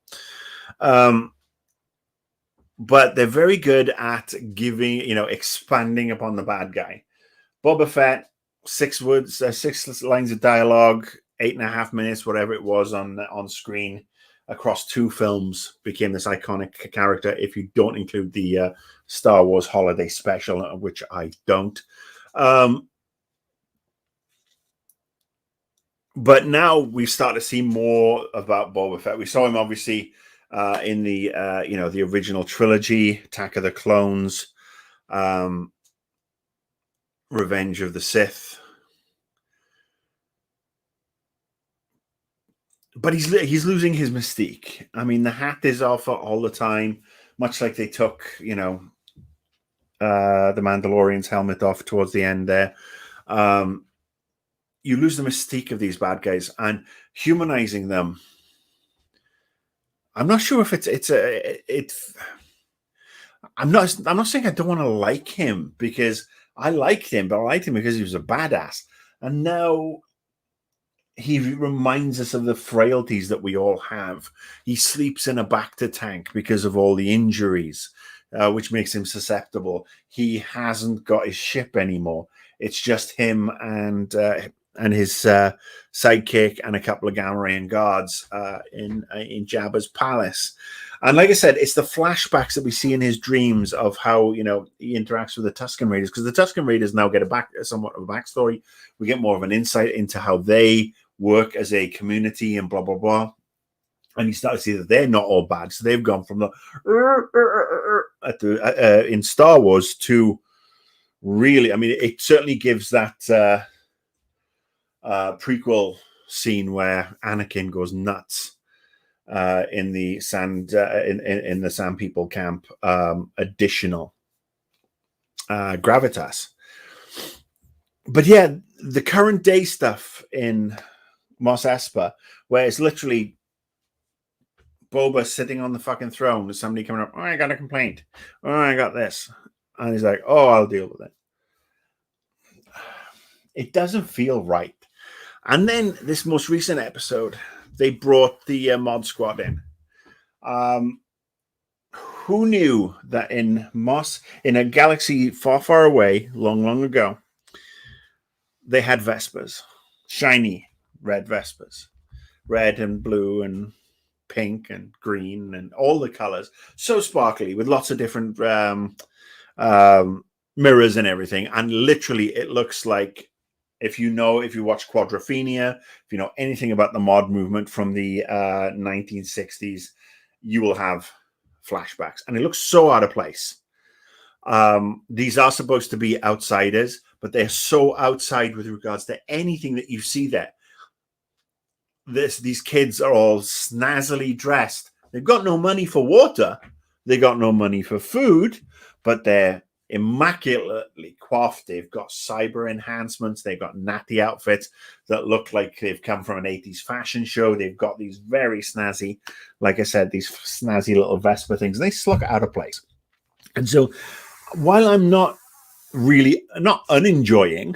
But they're very good at giving, expanding upon the bad guy. Boba Fett, 6 lines of dialogue, 8.5 minutes, whatever it was on screen across 2 films, became this iconic character. If you don't include the Star Wars Holiday Special, which I don't. But now we start to see more about Boba Fett. We saw him obviously in the the original trilogy, Attack of the Clones, Revenge of the Sith. But he's losing his mystique. I mean, the hat is off all the time, much like they took, the Mandalorian's helmet off towards the end there. You lose the mystique of these bad guys, and humanizing them. I'm not sure if I'm not saying I don't want to like him, because I liked him, but I liked him because he was a badass. And now he reminds us of the frailties that we all have. He sleeps in a Bacta tank because of all the injuries, which makes him susceptible. He hasn't got his ship anymore. It's just him and and his sidekick and a couple of Gamorrean guards in Jabba's palace. And like I said, it's the flashbacks that we see in his dreams of how, he interacts with the Tusken Raiders, because the Tusken Raiders now get somewhat of a backstory. We get more of an insight into how they work as a community and blah, blah, blah. And you start to see that they're not all bad. So they've gone from in Star Wars to really, it certainly gives that prequel scene where Anakin goes nuts in the sand in the Sand People camp additional gravitas. But yeah, the current day stuff in Mos Espa, where it's literally Boba sitting on the fucking throne with somebody coming up, oh, I got a complaint, oh, I got this, and he's like, oh, I'll deal with it. It doesn't feel right. And then this most recent episode, they brought the mod squad in. Who knew that in a galaxy far, far away, long, long ago, they had Vespers, shiny red Vespers, red and blue and pink and green and all the colors, so sparkly with lots of different mirrors and everything. And literally, it looks like, if you watch Quadrophenia, if you know anything about the mod movement from the 1960s, you will have flashbacks. And it looks so out of place. These are supposed to be outsiders, but they're so outside with regards to anything that you see there. These kids are all snazzily dressed. They've got no money for water. They got no money for food, but they're immaculately coiffed. They've got cyber enhancements. They've got natty outfits that look like they've come from an 80s fashion show. They've got these very snazzy, like I said, these snazzy little Vespa things. They just look out of place. And so while I'm not unenjoying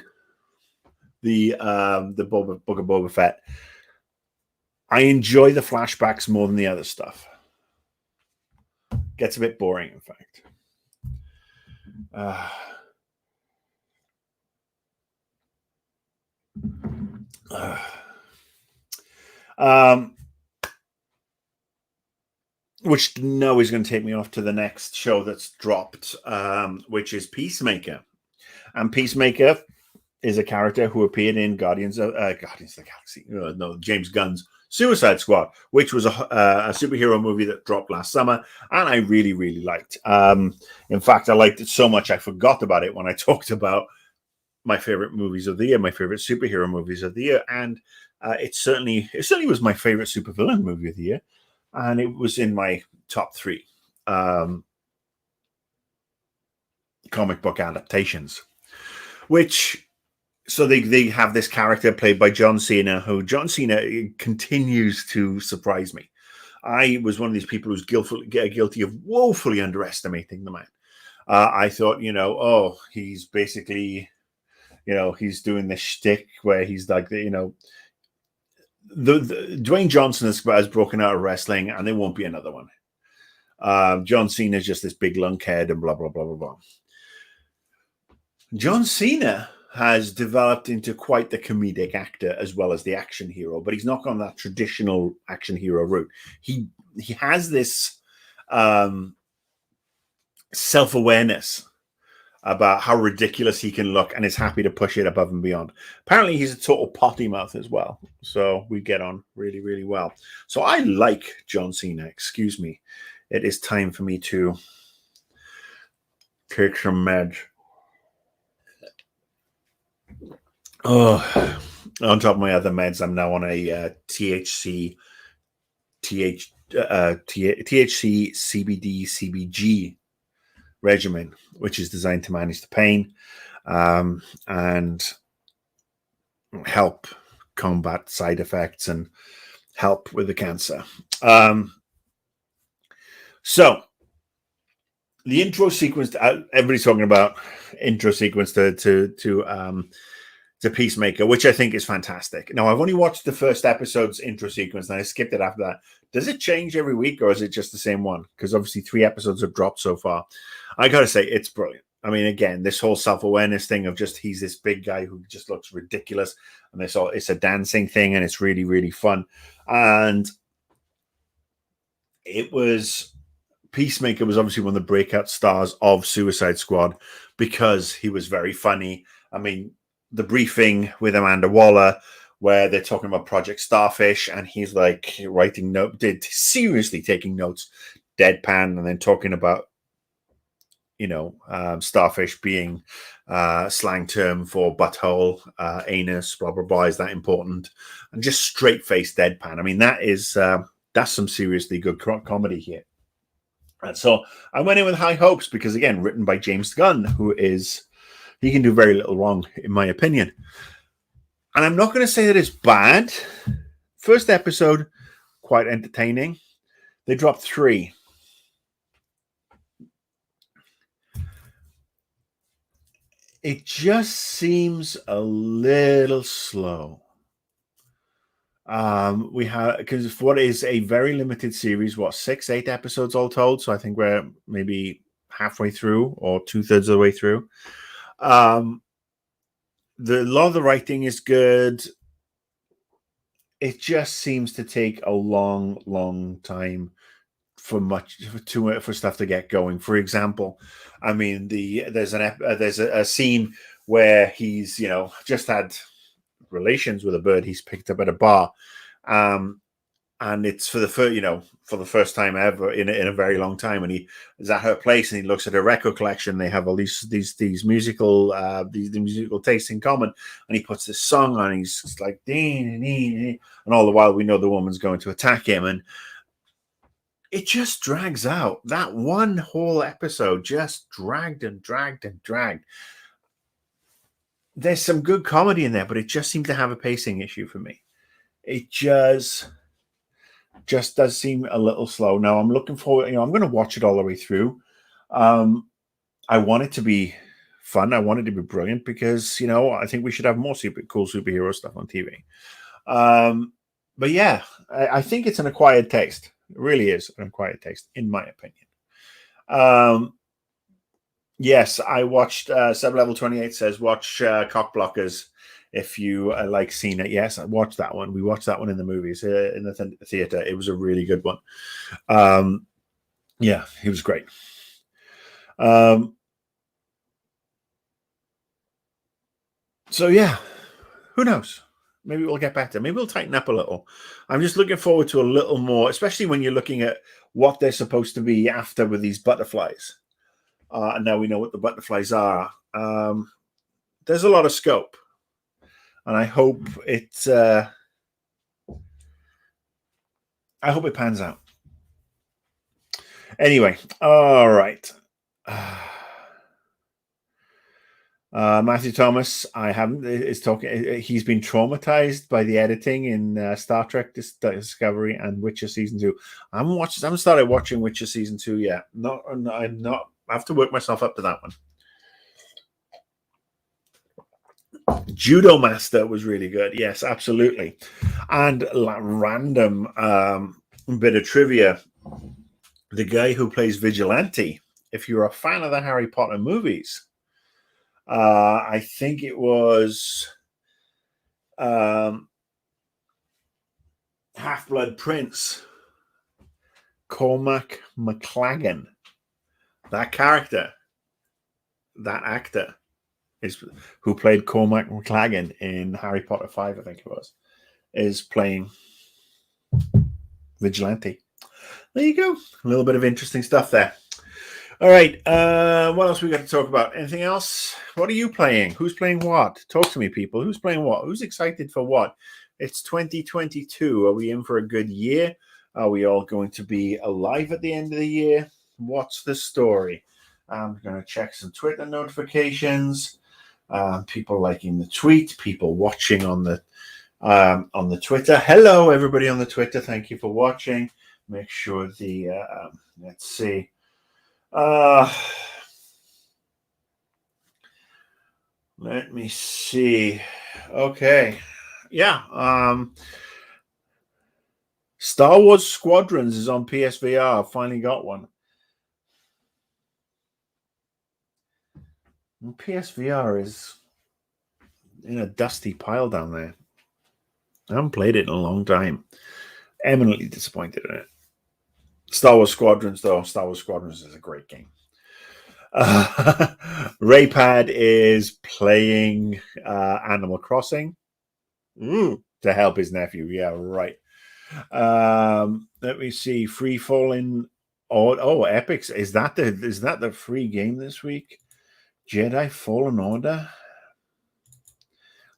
the Book of Boba Fett, I enjoy the flashbacks more than the other stuff. Gets a bit boring, in fact. Which now is going to take me off to the next show that's dropped, which is Peacemaker. And Peacemaker is a character who appeared in Guardians of the Galaxy. James Gunn's Suicide Squad, which was a superhero movie that dropped last summer, and I really, really liked. In fact, I liked it so much I forgot about it when I talked about my favorite movies of the year, my favorite superhero movies of the year, and it certainly was my favorite supervillain movie of the year, and it was in my top 3 comic book adaptations, which. So they have this character played by John Cena, who John Cena continues to surprise me. I was one of these people who's guilty of woefully underestimating the man. I thought, he's basically, he's doing this shtick where he's like, the Dwayne Johnson has broken out of wrestling, and there won't be another one. John Cena is just this big lunkhead and blah, blah, blah, blah, blah. John Cena has developed into quite the comedic actor as well as the action hero, but he's not on that traditional action hero route. He has this self-awareness about how ridiculous he can look and is happy to push it above and beyond. Apparently, he's a total potty mouth as well, so we get on really, really well. So I like John Cena. Excuse me. It is time for me to take some meds. Oh, on top of my other meds, I'm now on a THC CBD CBG regimen, which is designed to manage the pain and help combat side effects and help with the cancer. So the intro sequence, everybody's talking about intro sequence to Peacemaker, which I think is fantastic. Now, I've only watched the first episode's intro sequence, and I skipped it after that. Does it change every week, or is it just the same one? Because obviously 3 episodes have dropped so far. I got to say, it's brilliant. I mean, again, this whole self-awareness thing of just he's this big guy who just looks ridiculous, and it's a dancing thing, and it's really, really fun. And it was Peacemaker was obviously one of the breakout stars of Suicide Squad because he was very funny. I mean, the briefing with Amanda Waller, where they're talking about Project Starfish, and he's like seriously taking notes, deadpan, and then talking about starfish being slang term for butthole, anus, blah blah blah. Is that important? And just straight face deadpan. I mean, that's some seriously good comedy here. And so I went in with high hopes because, again, written by James Gunn, he can do very little wrong, in my opinion. And I'm not going to say that it's bad. First episode, quite entertaining. They dropped 3. It just seems a little slow. We have, because what is a very limited series, 6-8 episodes all told. So I think we're maybe halfway through or 2/3 of the way through. A lot of the writing is good. It just seems to take a long time for stuff to get going. For example, I mean, there's a scene where he's just had relations with a bird he's picked up at a bar, and it's for the first time ever in a very long time, and he is at her place and he looks at her record collection. They have all these musical tastes in common, and he puts this song on. And he's like, and all the while we know the woman's going to attack him, and it just drags out. That one whole episode just dragged and dragged and dragged. There's some good comedy in there, but it just seemed to have a pacing issue for me. It just does seem a little slow. Now I'm looking forward, I'm going to watch it all the way through. I want it to be fun. I want it to be brilliant because, I think we should have more cool superhero stuff on TV. But yeah, I think it's an acquired taste. It really is an acquired taste, in my opinion. Yes, I watched Sublevel 28 says watch Cock Blockers if you like seeing it. Yes, I watched that one. We watched that one in the movies, in the theater. It was a really good one. Yeah, he was great. So yeah, who knows? Maybe we'll get better. Maybe we'll tighten up a little. I'm just looking forward to a little more, especially when you're looking at what they're supposed to be after with these butterflies. And now we know what the butterflies are. There's a lot of scope, and I hope it pans out. Anyway, all right. Matthew Thomas, is talking. He's been traumatized by the editing in Star Trek Discovery and Witcher season 2. I haven't started watching Witcher season 2 yet. I'm not. I have to work myself up to that one. Judo Master was really good. Yes, absolutely. And random bit of trivia: the guy who plays Vigilante, if you're a fan of the Harry Potter movies, I think it was Half-Blood Prince, Cormac McLagan. That character, that actor, who played Cormac McLagan in Harry Potter 5, I think it was, is playing Vigilante. There you go. A little bit of interesting stuff there. All right. What else we got to talk about? Anything else? What are you playing? Who's playing what? Talk to me, people. Who's playing what? Who's excited for what? It's 2022. Are we in for a good year? Are we all going to be alive at the end of the year? What's the story? I'm going to check some Twitter notifications. People liking the tweet. People watching on the Twitter. Hello, everybody on the Twitter. Thank you for watching. Make sure let's see. Let me see. Okay. Yeah. Star Wars Squadrons is on PSVR. Finally got one. And PSVR is in a dusty pile down there. I haven't played it in a long time. Eminently disappointed in it. Star Wars Squadrons, though. Star Wars Squadrons is a great game. Raypad is playing Animal Crossing to help his nephew. Yeah, right. Let me see. Free Falling. Oh, Epics. Is that the free game this week? Jedi Fallen Order.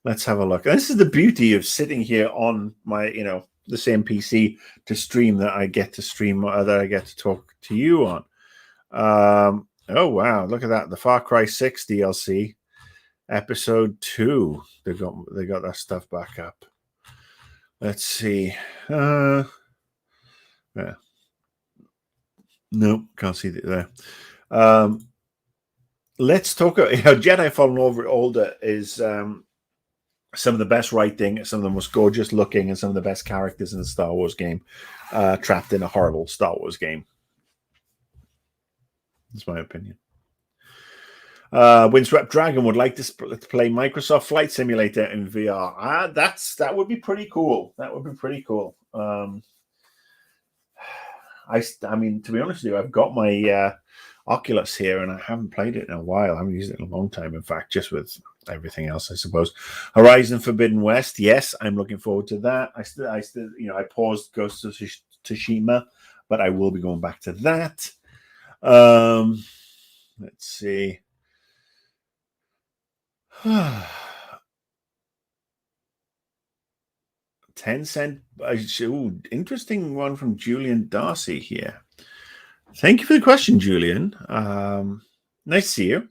Let's have a look. This is the beauty of sitting here on my, the same PC to stream that I get to stream, that I get to talk to you on. Oh wow, look at that! The Far Cry 6 DLC, Episode 2. They got that stuff back up. Let's see. Yeah. No, can't see it there. Let's talk about Jedi Fallen Order is some of the best writing, some of the most gorgeous looking, and some of the best characters in the Star Wars game, trapped in a horrible Star Wars game. That's my opinion. Windswept Dragon would like to play Microsoft Flight Simulator in VR. That would be pretty cool. That would be pretty cool. I mean, to be honest with you, I've got my Oculus here, and I haven't played it in a while. I haven't used it in a long time. In fact, just with everything else, I suppose. Horizon Forbidden West. Yes, I'm looking forward to that. I still, I paused Ghost of Tsushima, but I will be going back to that. Let's see. Tencent. Interesting one from Julian Darcy here. Thank you for the question, Julian. Nice to see you.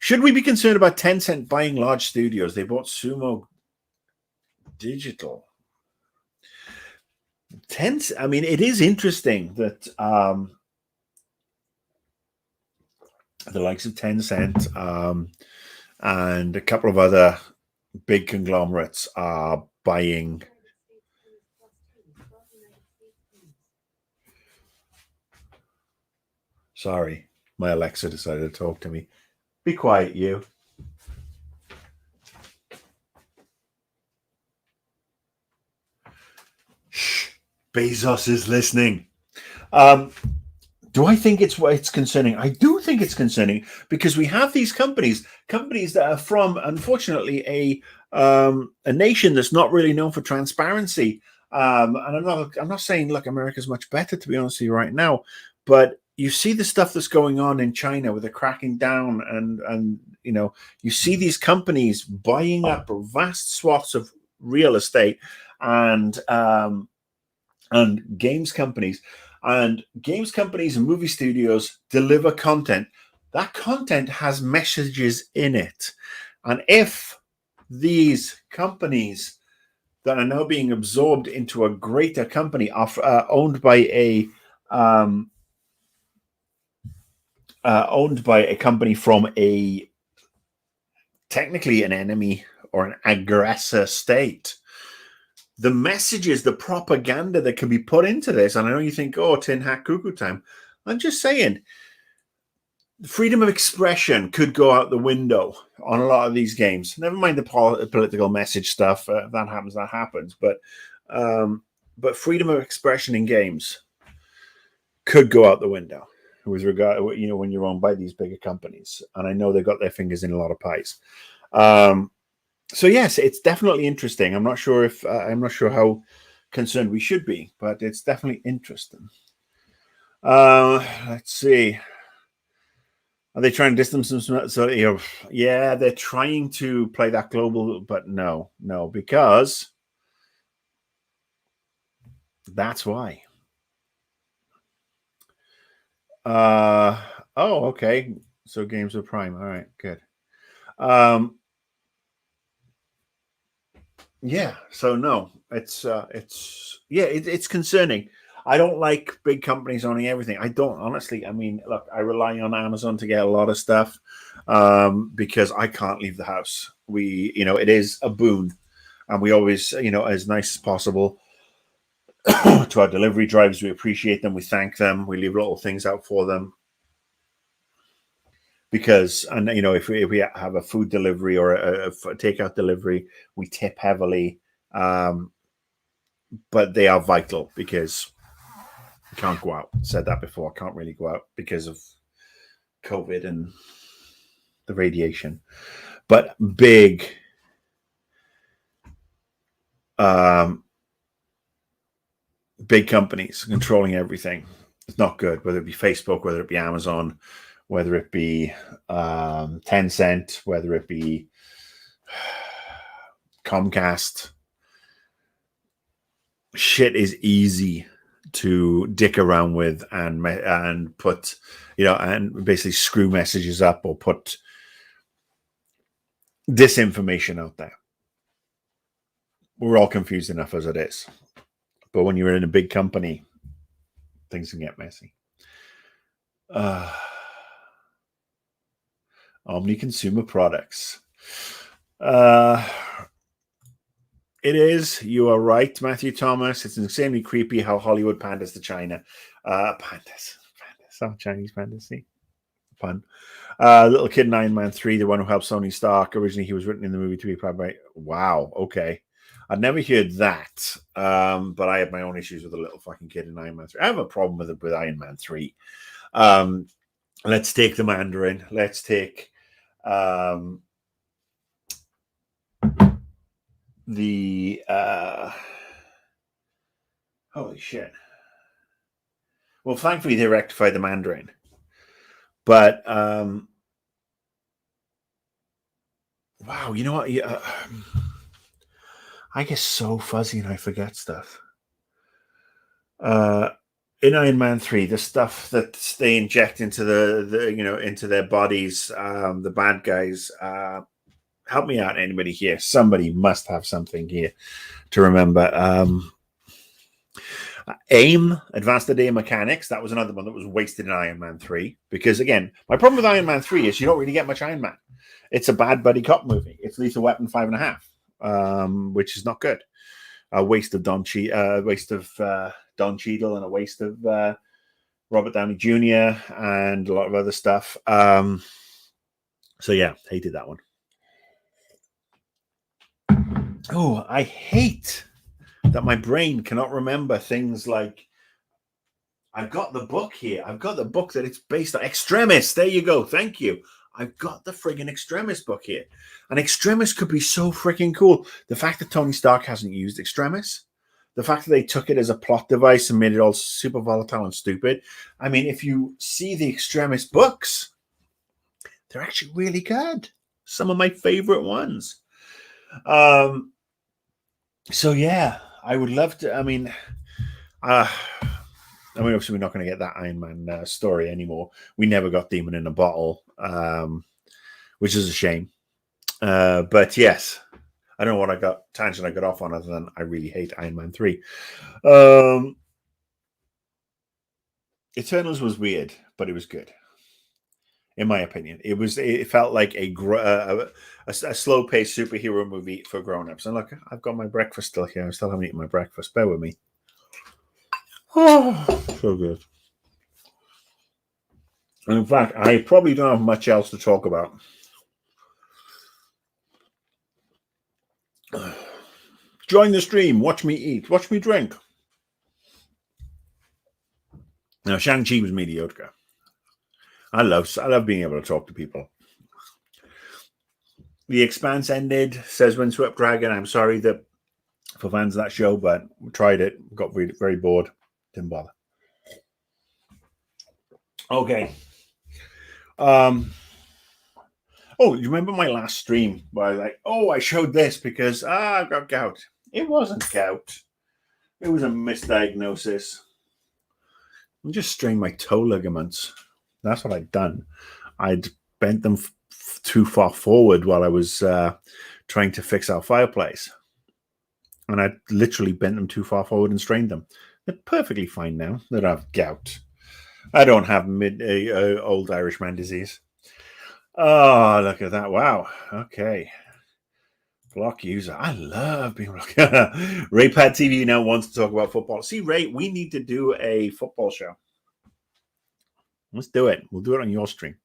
Should we be concerned about Tencent buying large studios? They bought Sumo Digital. I mean, it is interesting that the likes of Tencent and a couple of other big conglomerates are buying. Sorry, my Alexa decided to talk to me. Be quiet, you. Shh. Bezos is listening. Do I think it's concerning? I do think it's concerning because we have these companies that are from, unfortunately, a nation that's not really known for transparency. And I'm not saying, look, America's much better, to be honest with you right now, but you see the stuff that's going on in China with the cracking down, and you see these companies buying up vast swaths of real estate and games companies. And games companies and movie studios deliver content. That content has messages in it. And if these companies that are now being absorbed into a greater company are owned by a company from a technically an enemy or an aggressor state, the messages, the propaganda that can be put into this, and I know you think, oh, tin hat cuckoo time. I'm just saying, freedom of expression could go out the window on a lot of these games. Never mind the political message stuff. If that happens, that happens. But freedom of expression in games could go out the window with regard, when you're owned by these bigger companies. And I know they've got their fingers in a lot of pies. So yes, it's definitely interesting. I'm not sure how concerned we should be, but it's definitely interesting. Let's see. Are they trying to distance them? So yeah, they're trying to play that global, but no, because that's why. Oh, okay. So games are Prime. All right, good. Yeah. So no, it's concerning. I don't like big companies owning everything. I don't, honestly. I mean, look, I rely on Amazon to get a lot of stuff because I can't leave the house. It is a boon, and we always, as nice as possible to our delivery drivers. We appreciate them. We thank them. We leave little things out for them because, and if we have a food delivery or a takeout delivery, we tip heavily, but they are vital because you can't go out. Said that before. I can't really go out because of COVID and the radiation. But big companies controlling everything. It's not good, whether it be Facebook, whether it be Amazon, whether it be Tencent, whether it be Comcast. Shit is easy to dick around with and put, and basically screw messages up or put disinformation out there. We're all confused enough as it is. But when you're in a big company, things can get messy. Omni consumer products. It is. You are right, Matthew Thomas. It's insanely creepy how Hollywood panders to China. Pandas. Oh, Chinese pandas. See? Fun. Little kid in Iron Man 3, the one who helped Tony Stark. Originally, he was written in the movie to be proud by. Wow. Okay. I'd never heard that. But I have my own issues with the little fucking kid in Iron Man 3. I have a problem with Iron Man 3. Let's take the Mandarin. Let's take the holy shit. Well, thankfully they rectified the Mandarin, but wow, you know what? I get so fuzzy and I forget stuff. In Iron Man 3, the stuff that they inject into into their bodies, the bad guys. Help me out, anybody here. Somebody must have something here to remember. AIM, Advanced Day Mechanics, that was another one that was wasted in Iron Man 3. Because, again, my problem with Iron Man 3 is you don't really get much Iron Man. It's a bad buddy cop movie. It's Lethal Weapon 5.5, which is not good. A waste of Don Cheadle and a waste of Robert Downey Jr. and a lot of other stuff. So, yeah, hated that one. Oh, I hate that my brain cannot remember things like, I've got the book here. I've got the book that it's based on. Extremis. There you go. Thank you. I've got the friggin' Extremis book here. And Extremis could be so freaking cool. The fact that Tony Stark hasn't used Extremis, the fact that they took it as a plot device and made it all super volatile and stupid. I mean, if you see the Extremis books, they're actually really good. Some of my favorite ones. So yeah, I would love to. I mean, obviously we're not going to get that Iron Man story anymore. We never got Demon in a Bottle, which is a shame. But yes, I don't know what tangent I got off on other than I really hate Iron Man 3. Eternals was weird, but it was good. In my opinion, it felt like a slow-paced superhero movie for grown-ups. And look, I've got my breakfast still here. I still haven't eaten my breakfast. Bear with me. Oh, so good. And in fact, I probably don't have much else to talk about. Join the stream. Watch me eat. Watch me drink. Now, Shang-Chi was mediocre. I love being able to talk to people. The Expanse ended, says Windswept Dragon. I'm sorry that for fans of that show, but we tried it. Got very, very bored. Didn't bother. Okay. Oh, you remember my last stream where I was like, I showed this because I've got gout. It wasn't gout. It was a misdiagnosis. I just strained my toe ligaments. That's what I'd done. I'd bent them too far forward while I was trying to fix our fireplace. And I literally bent them too far forward and strained them. They're perfectly fine now. They don't have gout. I don't have old Irishman disease. Oh, look at that. Wow. Okay. Block user. I love being blocked. Raypad TV now wants to talk about football. See, Ray, we need to do a football show. Let's do it. We'll do it on your stream.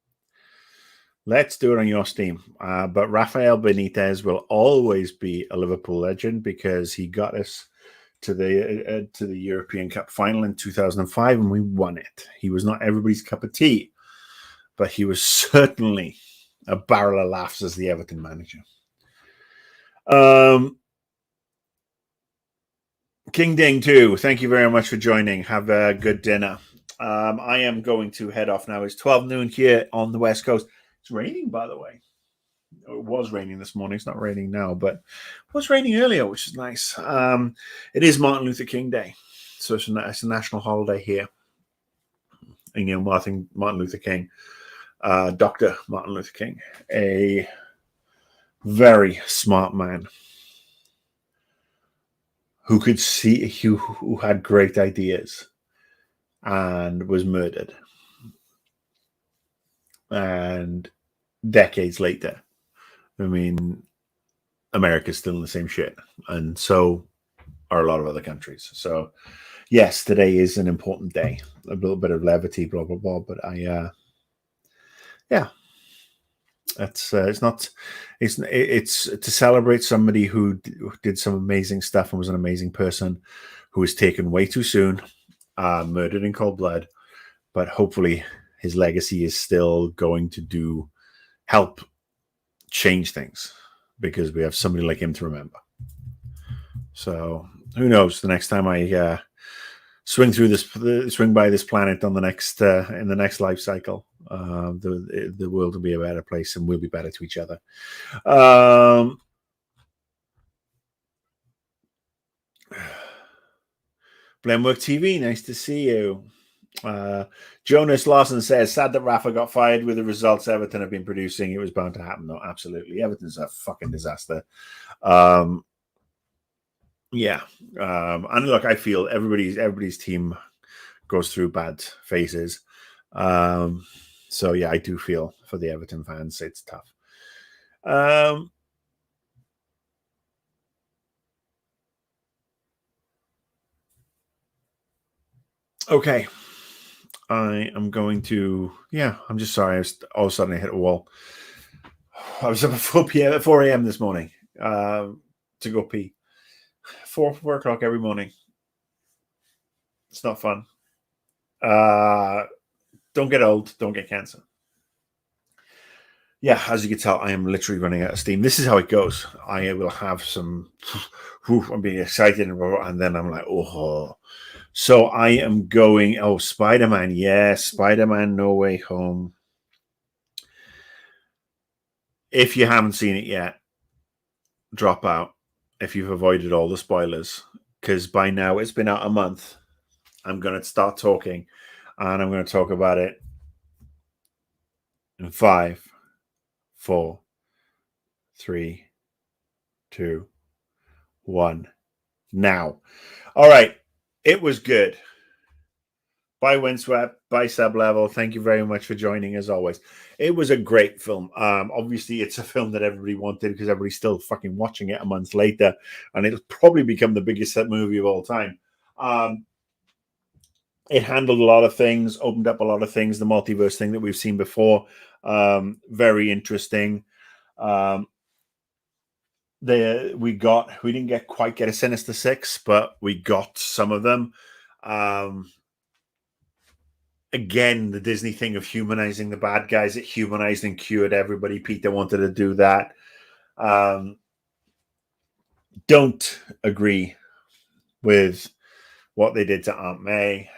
Let's do it on your Steam. But Rafael Benitez will always be a Liverpool legend because he got us to the European Cup final in 2005, and we won it. He was not everybody's cup of tea, but he was certainly a barrel of laughs as the Everton manager. King Ding too. Thank you very much for joining. Have a good dinner. I am going to head off now. It's 12 noon here on the West Coast. It's raining, by the way. It was raining this morning. It's not raining now, but it was raining earlier, which is nice. It is Martin Luther King Day, so it's a national holiday here. And, you know, Martin Luther King, Dr. Martin Luther King, a very smart man who could see, who had great ideas, and was murdered. And decades later, I mean, America's still in the same shit, and so are a lot of other countries. So, yes, today is an important day. A little bit of levity, blah blah blah. But yeah, it's to celebrate somebody who did some amazing stuff and was an amazing person, who was taken way too soon, murdered in cold blood. But hopefully, his legacy is still going to help change things, because we have somebody like him to remember. So who knows? The next time I swing by this planet on the next in the next life cycle, the world will be a better place, and we'll be better to each other. Blenwork TV, nice to see you. Jonas Lawson says, sad that Rafa got fired with the results Everton have been producing. It was bound to happen. No, absolutely. Everton's a fucking disaster. Yeah. And look, I feel everybody's team goes through bad phases. So yeah, I do feel for the Everton fans. It's tough. Okay. I am going to, I'm just sorry. All of a sudden I hit a wall. I was up at 4 a.m. this morning to go pee. 4 o'clock every morning. It's not fun. Don't get old. Don't get cancer. Yeah, as you can tell, I am literally running out of steam. This is how it goes. I will have some, I'm being excited, and then I'm like, oh. So I am going, Spider-Man. Yes, Spider-Man No Way Home. If you haven't seen it yet, drop out if you've avoided all the spoilers, because by now it's been out a month. I'm going to start talking, and I'm going to talk about it in 5, 4, 3, 2, 1. Now. All right. It was good. Bye, Windswept. Bye, Sublevel. Thank you very much for joining, as always. It was a great film. Obviously, it's a film that everybody wanted because everybody's still fucking watching it a month later, and it'll probably become the biggest movie of all time. It handled a lot of things, opened up a lot of things. The multiverse thing that we've seen before, very interesting. We didn't quite get a Sinister Six, but we got some of them. Again, the Disney thing of humanizing the bad guys, it humanized and cured everybody. Peter wanted to do that. Don't agree with what they did to Aunt May.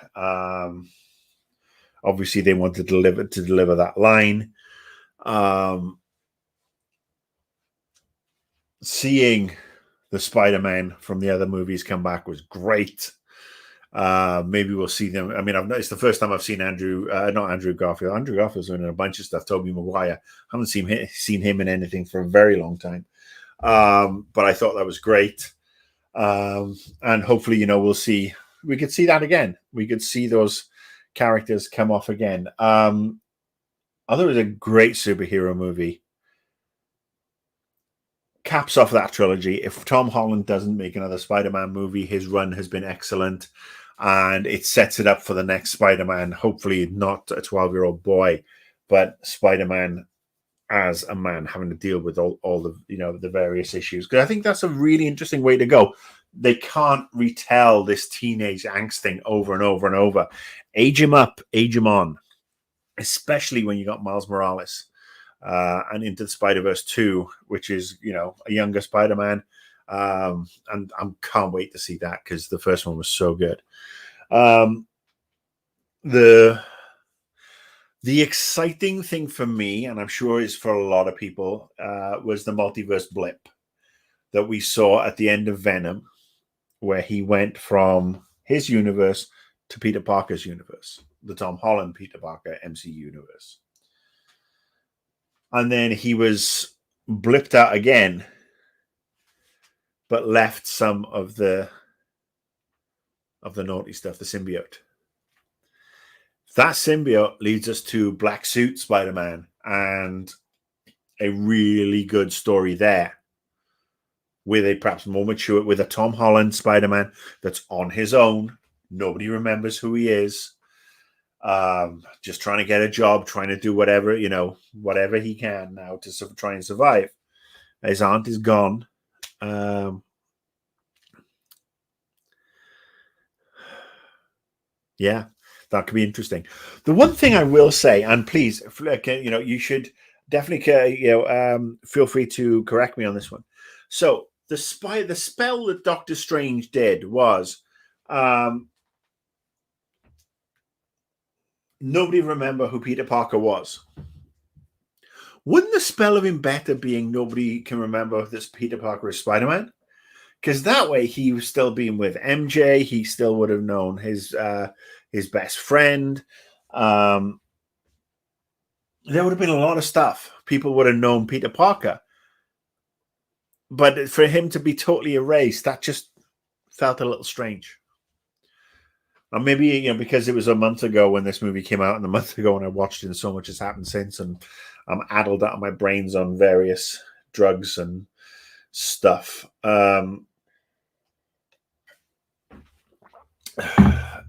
Obviously, they wanted to deliver that line. Seeing the Spider-Man from the other movies come back was great. Maybe we'll see them. I mean, it's the first time I've seen not Andrew Garfield. Andrew Garfield's in a bunch of stuff. Tobey Maguire. I haven't seen him in anything for a very long time. But I thought that was great. And hopefully, we could see that again. We could see those characters come off again. I thought it was a great superhero movie. Caps off that trilogy. If Tom Holland doesn't make another Spider-Man movie, his run has been excellent, and it sets it up for the next Spider-Man. Hopefully not a 12-year-old boy, but Spider-Man as a man having to deal with all the the various issues. Because I think that's a really interesting way to go. They can't retell this teenage angst thing over and over and over. Age him up, age him on, especially when you got Miles Morales and Into the Spider-Verse 2, which is a younger Spider-Man. And I can't wait to see that because the first one was so good. The exciting thing for me, and I'm sure is for a lot of people, was the multiverse blip that we saw at the end of Venom, where he went from his universe to Peter Parker's universe, the Tom Holland Peter Parker MCU universe. And then he was blipped out again, but left some of the naughty stuff, the symbiote. That symbiote leads us to Black Suit Spider-Man and a really good story there with a perhaps more mature, with a Tom Holland Spider-Man that's on his own. Nobody remembers who he is. Just trying to get a job, trying to do whatever, whatever he can now to try and survive. His aunt is gone. Yeah, that could be interesting. The one thing I will say, and please, you should definitely, feel free to correct me on this one. So the spell that Doctor Strange did was, nobody remember who Peter Parker was. Wouldn't the spell have been better being nobody can remember this Peter Parker is Spider-Man? Because that way he was still being with MJ. He still would have known his best friend. There would have been a lot of stuff. People would have known Peter Parker. But for him to be totally erased, that just felt a little strange. Or maybe, because it was a month ago when this movie came out, and a month ago when I watched it, and so much has happened since, and I'm addled out of my brains on various drugs and stuff.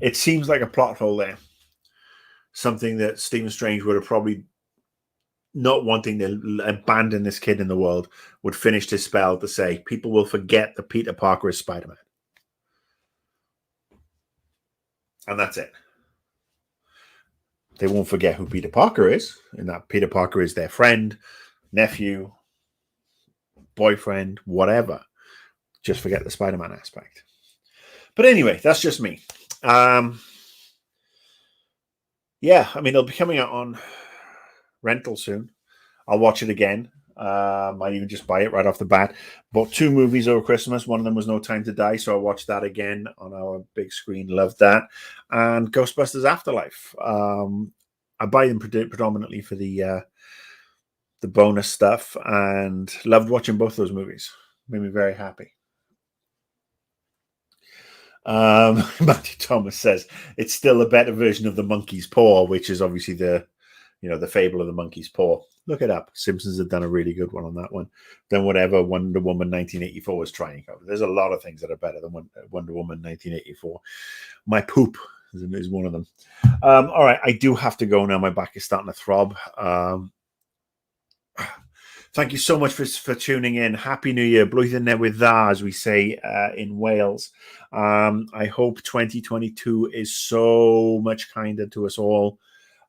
It seems like a plot hole there. Something that Stephen Strange would have probably, not wanting to abandon this kid in the world, would finish his spell to say, people will forget that Peter Parker is Spider-Man. And that's it. They won't forget who Peter Parker is, and that Peter Parker is their friend, nephew, boyfriend, whatever. Just forget the Spider-Man aspect. But anyway, that's just me. Yeah, I mean, it'll be coming out on rental soon. I'll watch it again. Might even just buy it right off the bat. Bought 2 movies over Christmas. One of them was No Time to Die, so I watched that again on our big screen. Loved that. And Ghostbusters Afterlife. I buy them predominantly for the bonus stuff, and loved watching both those movies. Made me very happy. Matthew Thomas says it's still a better version of the monkey's paw, which is obviously the fable of the monkey's paw. Look it up. Simpsons have done a really good one on that one than whatever Wonder Woman 1984 was trying to cover. There's a lot of things that are better than Wonder Woman 1984. My poop is one of them. All right, I do have to go now. My back is starting to throb. Thank you so much for tuning in. Happy New Year. Blwyddyn newydd dda, as we say in Wales. I hope 2022 is so much kinder to us all.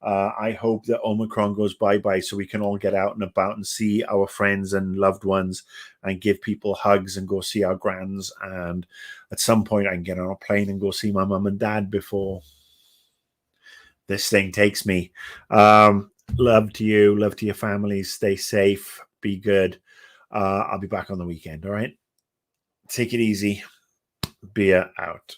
I hope that Omicron goes bye-bye so we can all get out and about and see our friends and loved ones and give people hugs and go see our grands. And at some point I can get on a plane and go see my mum and dad before this thing takes me. Love to you. Love to your families. Stay safe. Be good. I'll be back on the weekend. All right. Take it easy. Beer out.